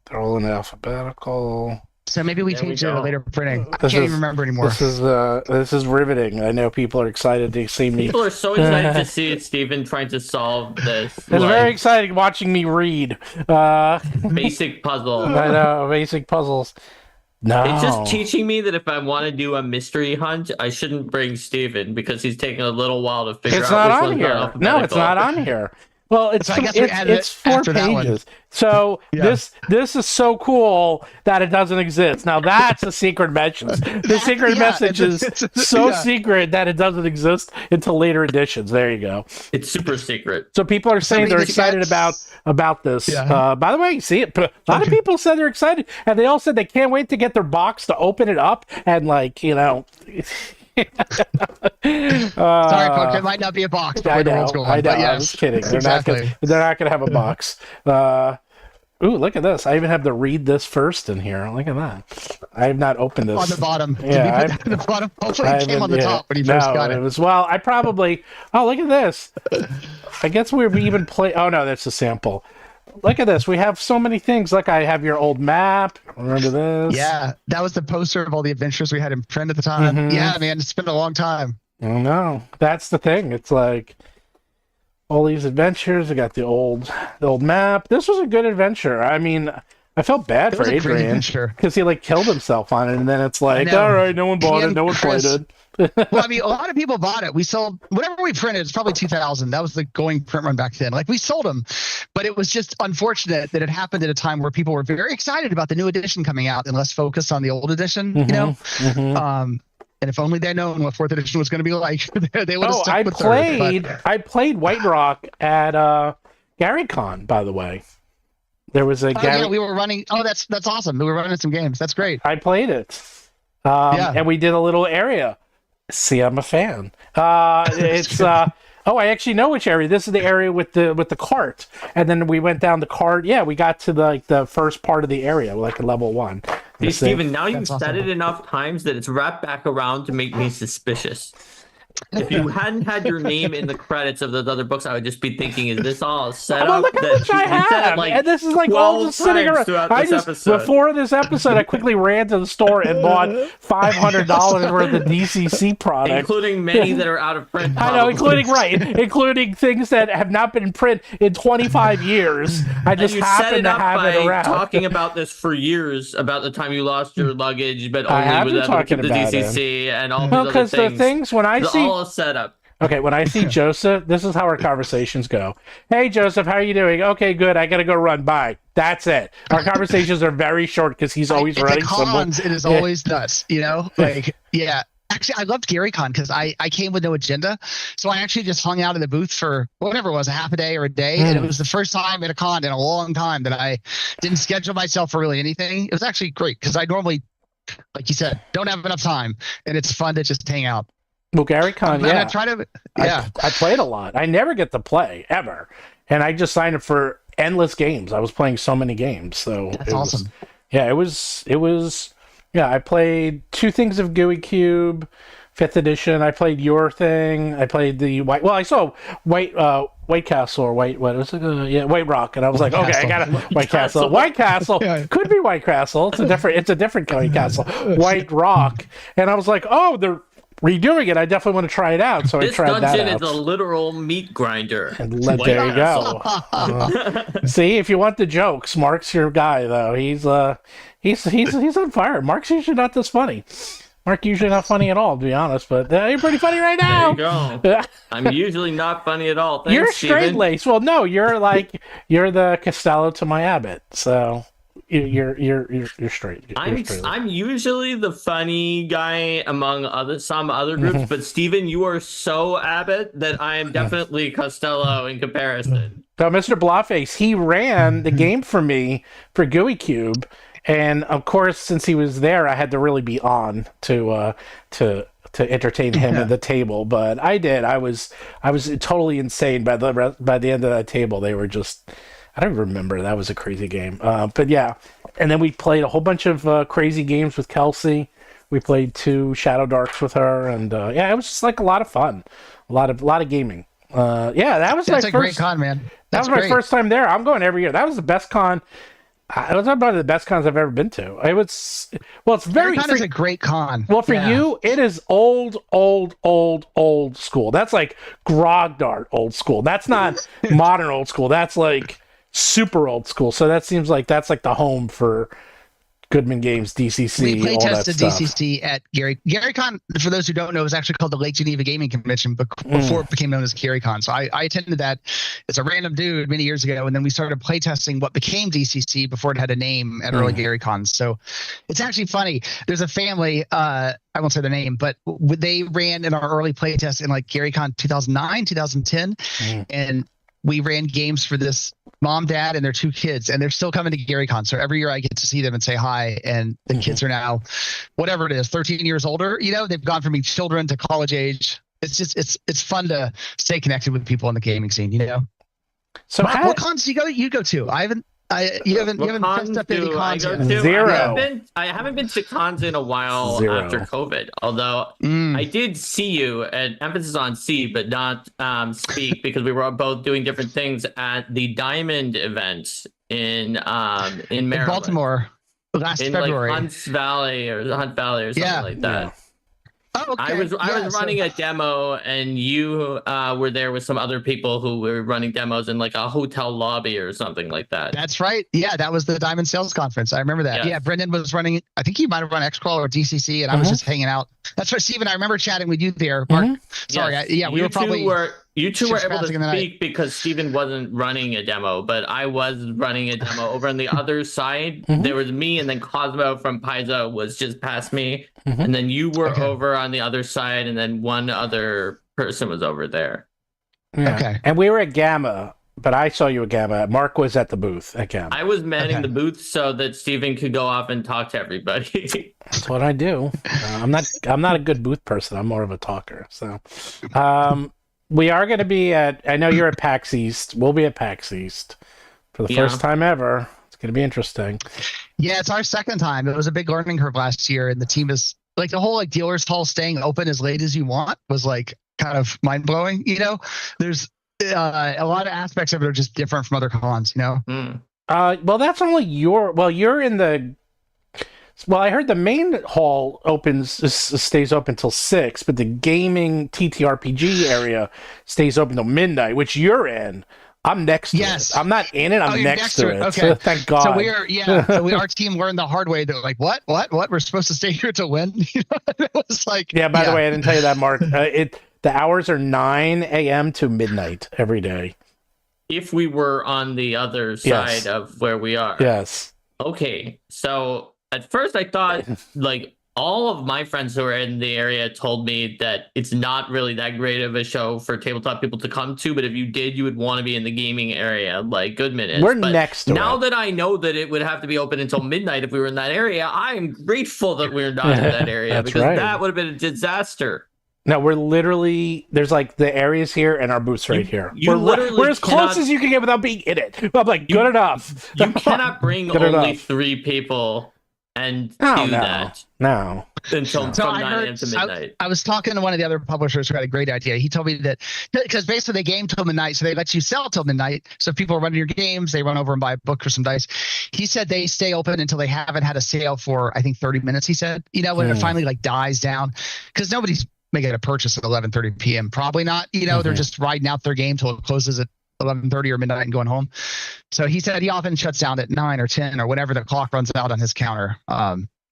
They're all in alphabetical. So maybe we change it to a later printing. I can't even remember anymore. This is riveting. I know people are excited to see me. People are so excited to see Steven trying to solve this. It's very exciting watching me read. Basic puzzle. I know, basic puzzles. No. It's just teaching me that if I want to do a mystery hunt, I shouldn't bring Steven because he's taking a little while to figure it's out not which on one's here. alphabetical. No, it's not on here. Well, it's 4 pages. So this is so cool that it doesn't exist. Now that's a secret message. The secret message is so secret that it doesn't exist until later editions. There you go. It's super secret. So people are saying they're excited about this. Yeah. By the way, see it. A lot of people said they're excited, and they all said they can't wait to get their box to open it up and Sorry, folks. It might not be a box. I know. I was kidding. They're not going to have a box. Ooh, look at this. I even have to read this first in here. Look at that. I have not opened this. On the bottom. Yeah, Did we put that on the bottom? Hopefully it came on the top when you first got it. Well, I probably... Oh, look at this. I guess we even play... Oh, no, that's a sample. Look at this. We have so many things. Like I have your old map. Remember this? Yeah, that was the poster of all the adventures we had in print at the time. Mm-hmm. Yeah, man, it's been a long time. I know. That's the thing. It's like all these adventures. I got the old map. This was a good adventure. I mean, I felt bad for Adrian because he killed himself on it, and then it's like, all right, no one bought it, no one played it. Well, I mean, a lot of people bought it. We sold whatever we printed. It's probably 2,000. That was the going print run back then. Like we sold them, but it was just unfortunate that it happened at a time where people were very excited about the new edition coming out and less focused on the old edition. You know, and if only they'd known what fourth edition was going to be like, they would have stuck with third. But I played White Rock at GaryCon, by the way. There was a yeah, we were running. Oh, that's awesome. We were running some games. That's great. I played it. And we did a little area. See, I'm a fan. It's I actually know which area. This is the area with the cart, and then we went down the cart. Yeah, we got to the first part of the area, like level 1. See, Steven, now you've said it enough times that it's wrapped back around to make me suspicious. If you hadn't had your name in the credits of those other books, I would just be thinking, is this all set up? Well, look how much I have. And this is like all just sitting around. Before this episode, I quickly ran to the store and bought $500 worth of DCC products. Including many that are out of print. I know, including things that have not been in print in 25 years. I just happen to have it around. Talking about this for years, about the time you lost your luggage, but only with the DCC and all these other things. Because the things, when I see... all set up. Okay, when I see Joseph, this is how our conversations go. Hey, Joseph, how are you doing? Okay, good. I got to go run. Bye. That's it. Our conversations are very short because he's always running somewhere. It is always nuts, you know? Like, yeah. Actually, I loved GaryCon because I came with no agenda. So I actually just hung out in the booth for whatever it was, a half a day or a day. And it was the first time at a con in a long time that I didn't schedule myself for really anything. It was actually great because I normally, like you said, don't have enough time. And it's fun to just hang out. Well, GaryCon, yeah. I played a lot. I never get to play, ever. And I just signed up for endless games. I was playing so many games. So that's awesome. It was, I played 2 things of Gooey Cube, 5th edition. I played your thing. I played the I saw White Castle or what was it? White Rock. And I was like, okay, I got White Castle. White Castle could be White Castle. It's a different kind of castle. White Rock. And I was like, oh, they're redoing it. I definitely want to try it out. So I tried that out. This dungeon is a literal meat grinder. And there you go. See, if you want the jokes, Mark's your guy, though. He's on fire. Mark's usually not this funny. Mark usually not funny at all, to be honest. But you're pretty funny right now. There you go. I'm usually not funny at all. Thanks, you're straight laced. Well, no, you're the Costello to my Abbott. So. You're straight. I'm usually the funny guy among some other groups, but Steven, you are so Abbott that I am definitely Costello in comparison. So Mr. Blawface, he ran the game for me for Gooey Cube, and of course, since he was there, I had to really be on to entertain him at the table. But I did. I was totally insane by the end of that table. They were just. I don't remember. That was a crazy game. But yeah. And then we played a whole bunch of crazy games with Kelsey. We played 2 Shadow Darks with her. And it was just like a lot of fun. A lot of gaming. That was That's a great con, man. That was my first time there. I'm going every year. That was the best con. It was one of the best cons I've ever been to. It's very... Con is a great con. Well, for you, it is old school. That's like Grogdart old school. That's not modern old school. That's like... super old school, so that seems like that's like the home for Goodman Games, DCC. We play tested stuff. DCC at GaryCon. For those who don't know, is actually called the Lake Geneva Gaming Convention, but before it became known as GaryCon. So I attended that as a random dude many years ago, and then we started playtesting what became DCC before it had a name at early GaryCon. So it's actually funny. There's a family. I won't say their name, but they ran in our early playtest in like GaryCon 2009, 2010, and we ran games for this mom, dad, and their 2 kids, and they're still coming to GaryCon. So every year I get to see them and say hi. And the kids are now, whatever it is, 13 years older. You know, they've gone from being children to college age. It's just it's fun to stay connected with people in the gaming scene. You know. So what cons do you go to? You haven't pressed up any cons yet. Zero. I haven't been to cons in a while after COVID. Although I did see you, and emphasis on see, but not speak, because we were both doing different things at the Diamond event in Maryland, in Baltimore last February, like Hunt Valley or something like that. Oh, okay. I was running a demo, and you were there with some other people who were running demos in like a hotel lobby or something like that. That's right. Yeah, that was the Diamond Sales Conference. I remember that. Yes. Yeah, Brendan was running. I think he might have run X-Crawl or DCC, and I was just hanging out. That's right, Steven. I remember chatting with you there, Mark. Sorry. Yes. We were probably. You two were able to passing in the speak because Steven wasn't running a demo, but I was running a demo. Over on the other side, there was me, and then Cosmo from Paizo was just past me. And then you were over on the other side, and then one other person was over there. Yeah. Okay. And we were at Gamma, but I saw you at Gamma. Mark was at the booth at Gamma. I was manning the booth so that Steven could go off and talk to everybody. That's what I do. I'm not a good booth person. I'm more of a talker. So, we are going to be at. I know you're at PAX East. We'll be at PAX East for the first time ever. It's going to be interesting. Yeah, it's our second time. It was a big learning curve last year, and the team is like the whole like dealers hall staying open as late as you want was like kind of mind blowing. You know, there's a lot of aspects of it are just different from other cons. You know. Well, that's only you're in the. Well, I heard the main hall stays open till 6, but the gaming TTRPG area stays open till midnight, which you're in. I'm next to it. I'm not in it. I'm next to it. Okay. So, thank God. So our team learned the hard way. They're like, what? We're supposed to stay here to win? You know, it was like. Yeah. By the way, I didn't tell you that, Mark. The hours are 9 a.m. to midnight every day. If we were on the other side of where we are. Yes. Okay. So. At first, I thought, like, all of my friends who are in the area told me that it's not really that great of a show for tabletop people to come to, but if you did, you would want to be in the gaming area, like Goodman is. We're next to it. Now that I know that it would have to be open until midnight if we were in that area, I'm grateful that we're not in that area, because that would have been a disaster. No, we're literally, there's like the areas here and our booths right here. We're as close as you can get without being in it. I'm like, good enough. You cannot bring only 3 people and do that. No. Until from 9 a.m. to midnight. I was talking to one of the other publishers who had a great idea. He told me that because basically they game till midnight, so they let you sell till midnight. So if people are running your games, they run over and buy a book or some dice. He said they stay open until they haven't had a sale for, I think, 30 minutes, he said. You know, when it finally like dies down. Because nobody's making a purchase at 11:30 p.m. Probably not. You know, they're just riding out their game till it closes at 11:30 or midnight and going home. So he said he often shuts down at 9 or 10 or whenever the clock runs out on his counter,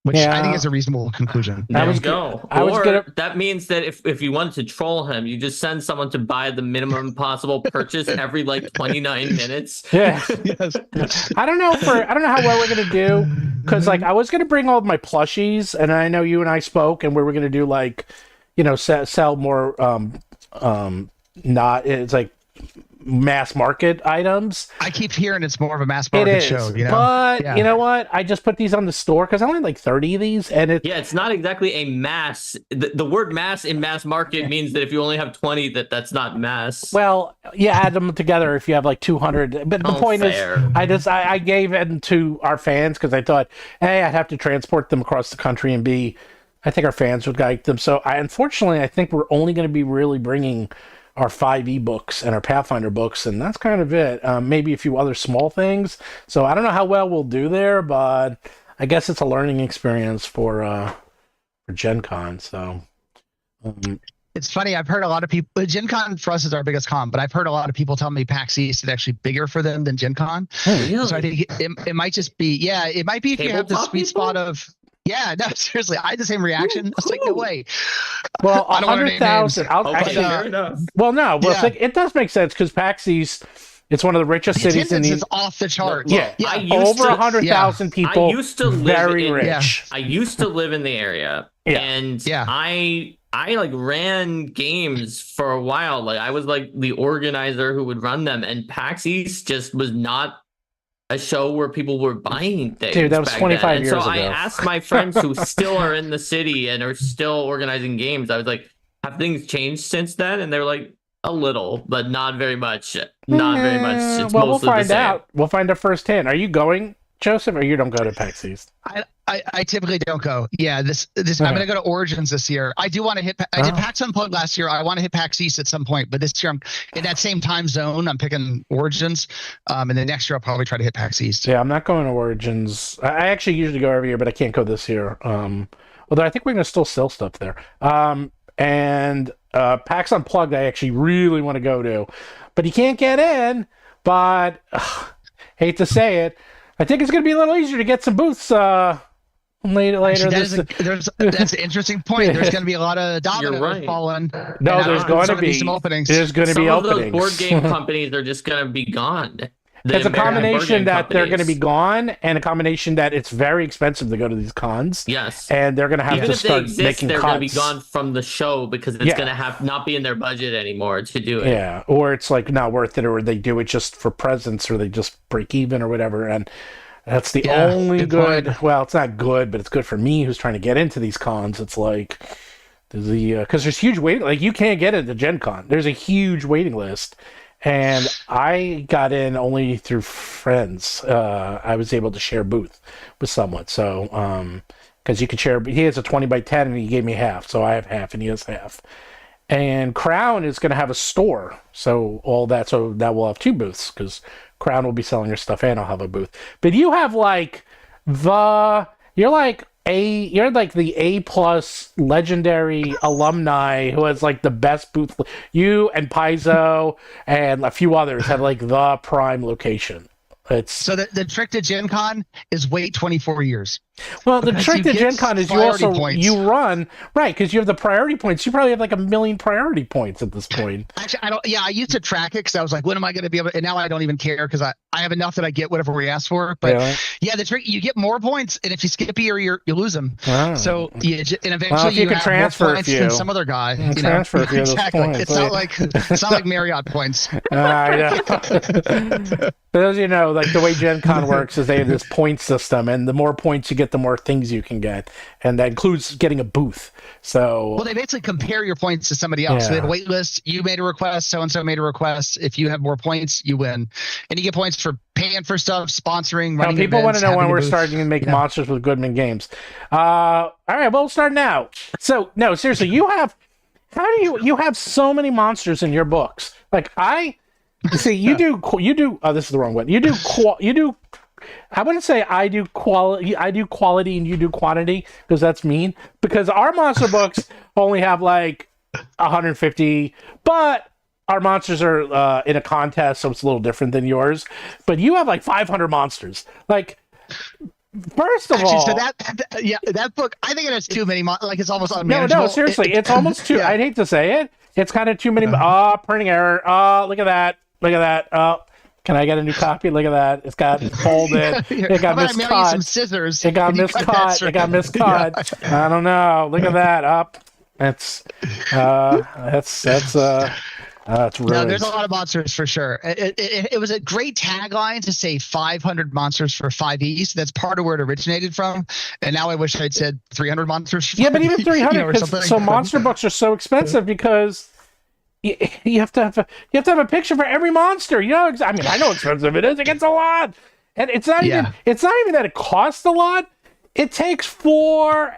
which I think is a reasonable conclusion. That means that if you wanted to troll him, you just send someone to buy the minimum possible purchase every like 29 minutes. Yeah. Yes. I don't know how well we're gonna do, because like I was gonna bring all of my plushies, and I know you and I spoke, and we were gonna do like, you know, sell more it's like mass market items. I keep hearing it's more of a mass market show, you know. But you know what? I just put these on the store because I only had like 30 of these, and it's not exactly a mass. The word mass in mass market means that if you only have 20, that's not mass. Well, add them together if you have like 200. But the point is, I gave it to our fans because I thought, A, I'd have to transport them across the country, and B, I think our fans would like them. So unfortunately, I think we're only going to be really bringing our 5e books and our Pathfinder books, and that's kind of it. Maybe a few other small things. So I don't know how well we'll do there, but I guess it's a learning experience for Gen Con. So it's funny. I've heard a lot of people. Gen Con for us is our biggest con, but I've heard a lot of people tell me PAX East is actually bigger for them than Gen Con. Oh, really? So I think it might just be. Yeah, it might be if you have the sweet spot of. Yeah, no, seriously, I had the same reaction. I was like, no way. Well, 100,000. It does make sense because PAX East, it's one of the richest cities in the. It's off the chart. Over 100,000 people. I used to live very rich. I used to live in the area, and I like ran games for a while. Like I was like the organizer who would run them, and PAX East just was not a show where people were buying things. Dude, that was 25 years ago. So I asked my friends who still are in the city and are still organizing games. I was like, have things changed since then? And they were like, a little, but not very much. Not very much. It's we'll find out. We'll find out firsthand. Are you going, Joseph, or you don't go to PAX East? I typically don't go. Yeah, this I'm going to go to Origins this year. I do want to hit. I did PAX Unplugged last year. I want to hit PAX East at some point, but this year I'm in that same time zone. I'm picking Origins, and then next year I'll probably try to hit PAX East. Yeah, I'm not going to Origins. I actually usually go every year, but I can't go this year. Although I think we're going to still sell stuff there. And PAX Unplugged, I actually really want to go to, but you can't get in. But hate to say it, I think it's going to be a little easier to get some booths later. Actually, that's an interesting point. There's going to be a lot of dominoes falling. No, there's going to be some openings. There's going to be openings. Some of those board game companies are just going to be gone. It's a combination that they're going to be gone, and a combination that it's very expensive to go to these cons. Yes, and they're going to have to start making they're cuts. Going to be gone from the show because it's going to have not be in their budget anymore to do it. Yeah, or it's like not worth it, or they do it just for presents, or they just break even, or whatever. And that's the only good. Well, it's not good, but it's good for me who's trying to get into these cons. It's like because there's huge waiting. Like you can't get into Gen Con. There's a huge waiting list. And I got in only through friends. I was able to share a booth with someone. So, because you could share, he has a 20 by 10 and he gave me half. So I have half and he has half. And Crown is going to have a store. So that will have 2 booths because Crown will be selling your stuff and I'll have a booth. But you have you're like the A+ legendary alumni who has like the best booth. You and Paizo and a few others have like the prime location. So the trick to Gen Con is wait 24 years. Well, the trick to Gen Con is you run, right, because you have the priority points. You probably have like 1 million priority points at this point. Actually, I don't. Yeah, I used to track it because I was like, when am I going to be able to? And now I don't even care because I have enough that I get whatever we ask for. But yeah, the trick, you get more points, and if you skip here, you lose them. Oh. So and eventually you can have transfer more points than some other guy. Transfer a few exactly. Of those points. It's not like Marriott points. I know. As you know, like the way Gen Con works is they have this point system, and the more points you get, the more things you can get, and that includes getting a booth. So they basically compare your points to somebody else. So they have a wait list. You made a request, so and so made a request. If you have more points, you win, and you get points for paying for stuff, sponsoring. Running people events, want to know when we're starting to make monsters with Goodman Games. All right, we'll start now. So no, seriously, you have so many monsters in your books? Like you do. Oh, this is the wrong one. You do. I wouldn't say I do quality and you do quantity because that's mean. Because our monster books only have like 150, but our monsters are in a contest, so it's a little different than yours. But you have like 500 monsters. Like, first of all, so that book, I think it has too many. Like it's almost unmanageable. No, seriously, it's almost too. I'd hate to say it. It's kind of too many. Printing error. Look at that. Look at that. Can I get a new copy? Look at that. It's got folded. It got miscut. Some scissors. It got miscut. It got miscut. I don't know. Look at that. Up. That's ruined. No, there's a lot of monsters for sure. It was a great tagline to say 500 monsters for 5e. So that's part of where it originated from. And now I wish I'd said 300 monsters. For 5e, but even 300. So monster books are so expensive because you have to have a picture for every monster. You know, I mean, I know how expensive it is. It gets a lot, and it's not even that it costs a lot. It takes forever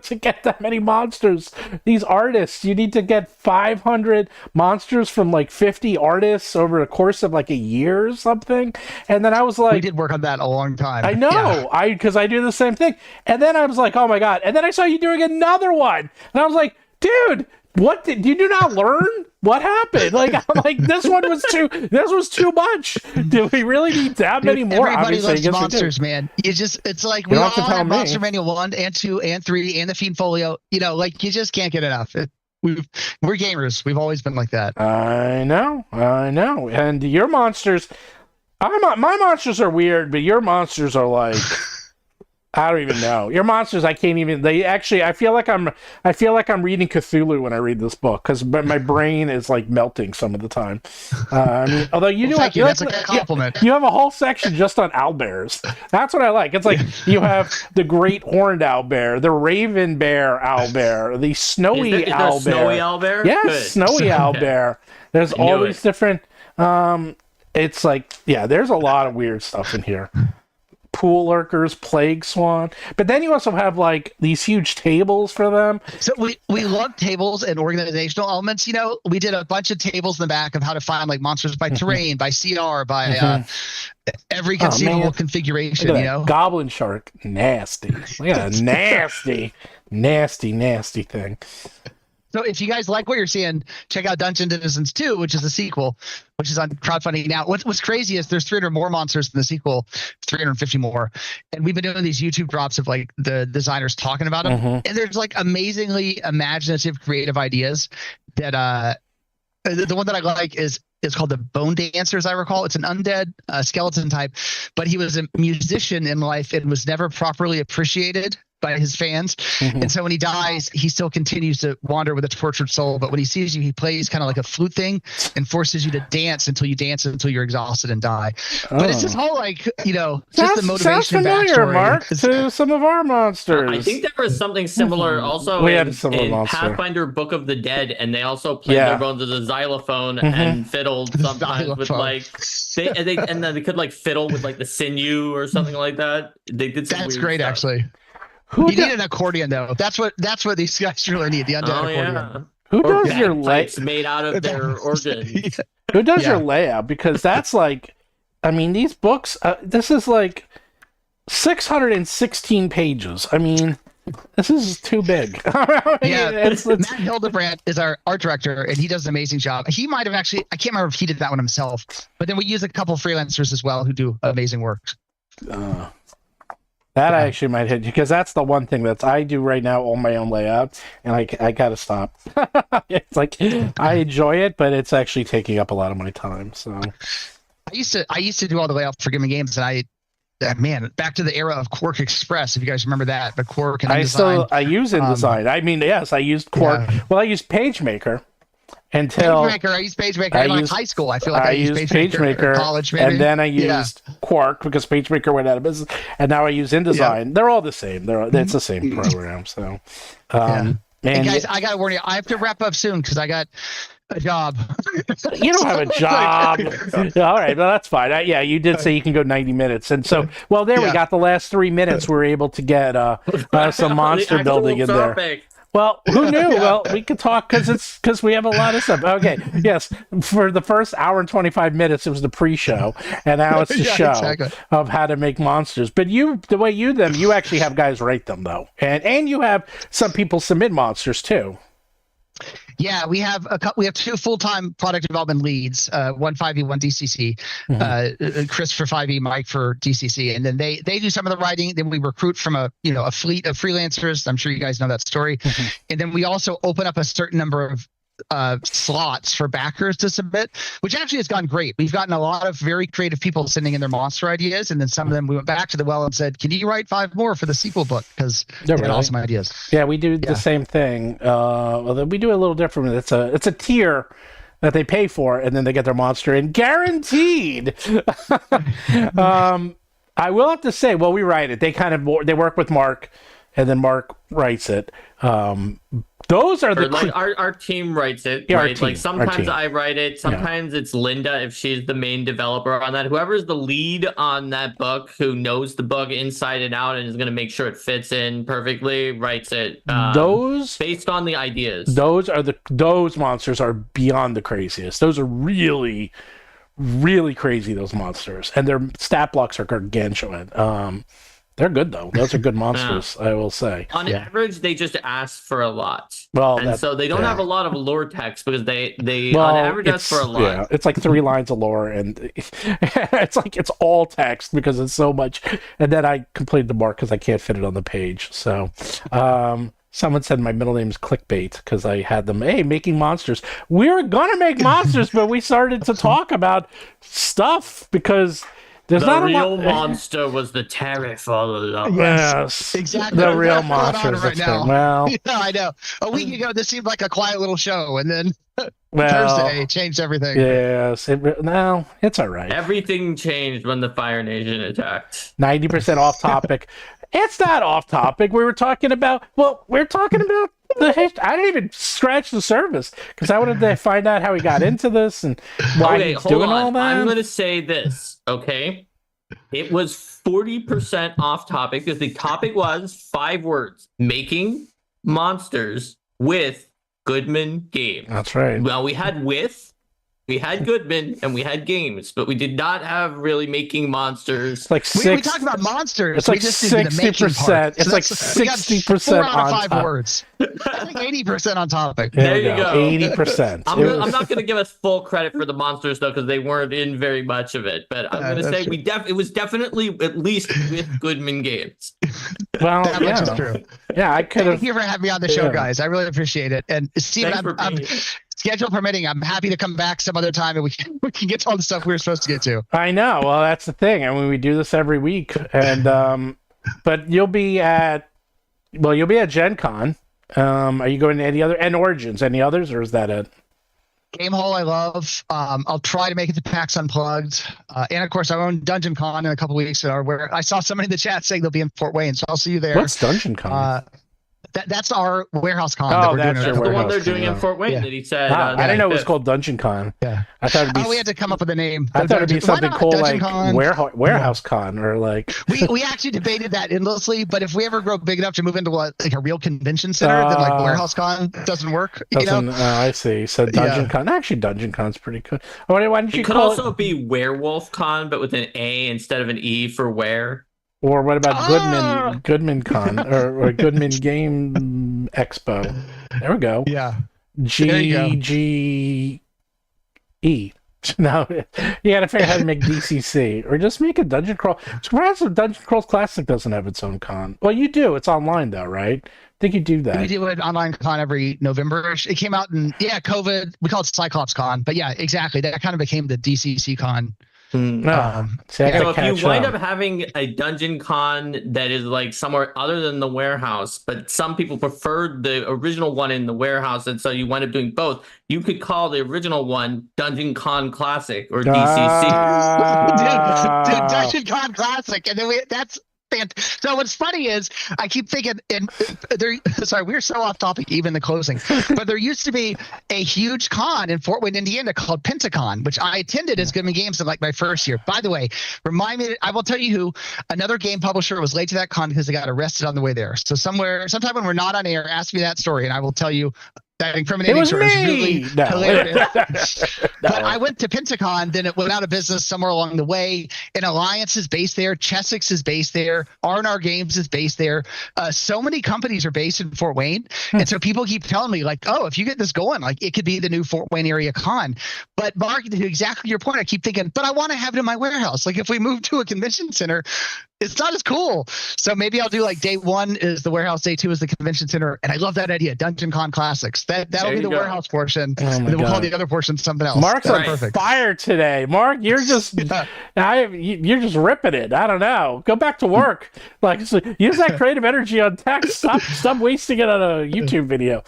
to get that many monsters. These artists, you need to get 500 monsters from like 50 artists over the course of like a year or something. And then I was like, we did work on that a long time. I know, because I do the same thing. And then I was like, oh my god. And then I saw you doing another one, and I was like, dude. What did you do not learn? What happened? Like I'm like this was too much. Do we really need that many more? Everybody loves monsters, man. It's like we all have Monster Manual 1 and 2 and 3 and the Fiend Folio. You know, like you just can't get enough. We're gamers. We've always been like that. I know. And your monsters, my monsters are weird, but your monsters are like. I don't even know. Your monsters, I can't even. They actually, I feel like I'm reading Cthulhu when I read this book because my brain is like melting some of the time. I mean, although you do, that's a good compliment. You have a whole section just on owlbears. That's what I like. It's like you have the great horned owlbear, the raven bear owlbear, the snowy owlbear. Snowy owlbear? Yes, Good. snowy owlbear. There's all these different. It's like there's a lot of weird stuff in here. pool lurkers, plague swan. But then you also have like these huge tables for them. So we love tables and organizational elements. We did a bunch of tables in the back of how to find like monsters by terrain, by CR, by every conceivable configuration. Goblin shark, nasty. Look at a nasty thing. So if you guys like what you're seeing, check out Dungeon Denizens 2, which is a sequel, which is on crowdfunding now. What's crazy is there's 300 more monsters in the sequel, 350 more. And we've been doing these YouTube drops of like the designers talking about them. And there's like amazingly imaginative, creative ideas that the one that I like is called the Bone Dancer, as I recall. It's an undead skeleton type, but he was a musician in life and was never properly appreciated by his fans. And so when he dies, he still continues to wander with a tortured soul. But when he sees you, he plays kind of like a flute thing and forces you to dance until you're exhausted and die. But it's this whole like, just the motivation. Sounds familiar, Mark, to some of our monsters. I think there was something similar also in Pathfinder Book of the Dead, and they also played their bones as a xylophone and fiddled sometimes with like and then they could like fiddle with like the sinew or something like that. They did some That's weird great, stuff. actually. You need an accordion though. That's what these guys really need. The undead accordion. Yeah. Who does your layout? Made out of their organs. Who does your layout? Because that's like, I mean, these books. This is like 616 pages. I mean, this is too big. Matt Hildebrandt is our art director, and he does an amazing job. He might have actually. I can't remember if he did that one himself, but then we use a couple freelancers as well who do amazing work. That I actually might hit you, because that's the one thing that I do right now on my own layout, and I gotta stop. It's like I enjoy it, but it's actually taking up a lot of my time. So I used to do all the layout for Gimme Games, and back to the era of Quark Express, if you guys remember that. But Quark and InDesign. I use InDesign. I mean, yes, I used Quark. Yeah. Well, I used PageMaker. I used PageMaker in high school. I feel like I used PageMaker in college, maybe. And then I used Quark because PageMaker went out of business, and now I use InDesign. They're all the same. It's the same program. So, and guys, I gotta warn you, I have to wrap up soon because I got a job. You don't have a job. All right, well, that's fine. You did say you can go 90 minutes, and so we got the last 3 minutes. We're able to get some monster building in there. Well, who knew? Well, we could talk because we have a lot of stuff. Okay, yes. For the first hour and 25 minutes, it was the pre-show, and now it's the show of how to make monsters. But the way you actually have guys write them though, and you have some people submit monsters too. Yeah, we have two full-time product development leads, one 5e, one DCC, Chris for 5e, Mike for DCC, and then they do some of the writing. Then we recruit from a fleet of freelancers. I'm sure you guys know that story. And then we also open up a certain number of slots for backers to submit, which actually has gone great. We've gotten a lot of very creative people sending in their monster ideas, and then some of them we went back to the well and said, "Can you write 5 more for the sequel book?" Because they had awesome ideas. Yeah, we do the same thing. Although we do it a little different. It's a tier that they pay for, and then they get their monster in guaranteed. I will have to say, we write it. They work with Mark, and then Mark writes it. Those are our team writes it, right? Like sometimes I write it, sometimes it's Linda if she's the main developer on that. Whoever's the lead on that book, who knows the book inside and out and is going to make sure it fits in perfectly, writes it. Those based on the ideas. Those monsters are beyond the craziest. Those are really, really crazy. Those monsters, and their stat blocks are gargantuan. They're good though. Those are good monsters, I will say. On average, they just ask for a lot. So they don't have a lot of lore text because they on average ask for a lot. Yeah, it's like 3 lines of lore, and it's all text because it's so much. And then I completed the mark because I can't fit it on the page. So, someone said my middle name is clickbait because I had them. Hey, making monsters. We were gonna make monsters, but we started to talk about stuff because. The real monster was the tariff all along. Yes, exactly. The real monster right now. Well, yeah, I know. A week ago, this seemed like a quiet little show, and then Thursday changed everything. Yes, it's all right. Everything changed when the Fire Nation attacked. 90% off topic. It's not off topic. We were talking about. I didn't even scratch the surface because I wanted to find out how he got into this and why he's doing all that. I'm going to say this, okay? It was 40% off topic because the topic was 5 words: making monsters with Goodman games. That's right. Well, we had Goodman, and we had games, but we did not have really making monsters. It's like we talked about monsters. It's like 60%. It's like 60% 4 out on of 5 top. words. I think 80% on topic. There you go. 80%. I'm not going to give us full credit for the monsters though, because they weren't in very much of it. But I'm going to say it was definitely at least with Goodman games. Well, That much is true. Yeah, I could have. Thank you for having me on the show, guys. I really appreciate it. And Steven, I'm schedule permitting, I'm happy to come back some other time and we can get to all the stuff we were supposed to get to. I know. Well, that's the thing. I mean, we do this every week, and but you'll be at Gen Con. Are you going to any other, and Origins? Any others, or is that it? Game Hall, I love. I'll try to make it to PAX Unplugged, and of course, I own Dungeon Con in a couple weeks. Where I saw somebody in the chat saying they'll be in Fort Wayne, so I'll see you there. What's Dungeon Con? That's our warehouse con. Oh, that that's That's the one they're doing con, in Fort Wayne that he said. I didn't know it was called Dungeon Con. Yeah, I thought it'd be. we had to come up with a name. I thought it'd be something cool like warehouse Yeah. con or like. we actually debated that endlessly, but if we ever grow big enough to move into like a real convention center, then like warehouse con doesn't work. I see. So Dungeon Con. Actually, Dungeon Con's pretty good. Why don't you It could call also be Werewolf Con, but with an A instead of an E for where. Or what about Goodman Con or Goodman Game Expo? There we go. Yeah. GGE. No, you got to figure out how to make DCC or just make a Dungeon Crawl. Surprised if Dungeon Crawl Classic doesn't have its own con. Well, you do. It's online though, right? I think you do that. We do an online con every November. It came out in COVID. We call it Cyclops Con, but yeah, exactly. That kind of became the DCC con. So if you wind up having a Dungeon Con that is like somewhere other than the warehouse, but some people preferred the original one in the warehouse, and so you wind up doing both, you could call the original one Dungeon Con Classic or DCC. Dude, Dungeon Con Classic, and then that's. So what's funny is I keep thinking, and we're so off topic, even the closing, but there used to be a huge con in Fort Wayne, Indiana called Pentacon, which I attended as Goodman Games in like my first year. By the way, remind me, I will tell you who, another game publisher was late to that con because they got arrested on the way there. So sometime when we're not on air, ask me that story and I will tell you that incriminating story is really hilarious. But I went to Pentacon, then it went out of business somewhere along the way. And Alliance is based there. Chessex is based there. R&R Games is based there. So many companies are based in Fort Wayne. And so people keep telling me like, oh, if you get this going, like it could be the new Fort Wayne area con. But Mark, to exactly your point, I keep thinking, but I want to have it in my warehouse. Like if we move to a convention center, it's not as cool. So maybe I'll do like day 1 is the warehouse, day 2 is the convention center. And I love that idea. Dungeon Con Classics. That'll be the warehouse portion. And then we'll call the other portion something else. Mark's on fire today. Mark, you're just you're just ripping it. I don't know. Go back to work. Like use that creative energy on text. Stop wasting it on a YouTube video.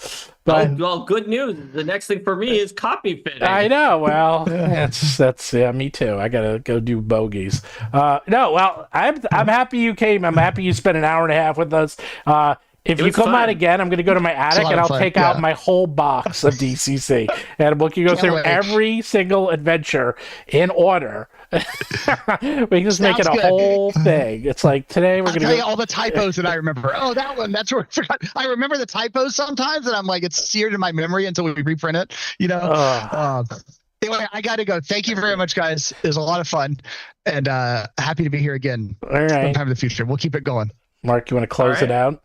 But, well, good news. The next thing for me is copy fitting. I know. Well, that's me too. I gotta go do bogeys. No, well, I'm happy you came. I'm happy you spent an hour and a half with us. If you come out again, I'm going to go to my attic and I'll take out my whole box of DCC and we'll go through every single adventure in order. We can just make it a whole thing. It's like today we're going to tell you all the typos that I remember. Oh, that one. That's where I forgot. I remember the typos sometimes, and I'm like, it's seared in my memory until we reprint it. Anyway, I got to go. Thank you very much, guys. It was a lot of fun, and happy to be here again. All right. Sometime in the future. We'll keep it going. Mark, you want to close it out?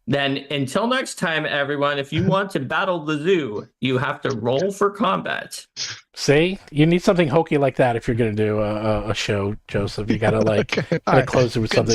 Then until next time, everyone, if you want to battle the zoo, you have to roll for combat. See? You need something hokey like that if you're going to do a show, Joseph. You got to close it with something.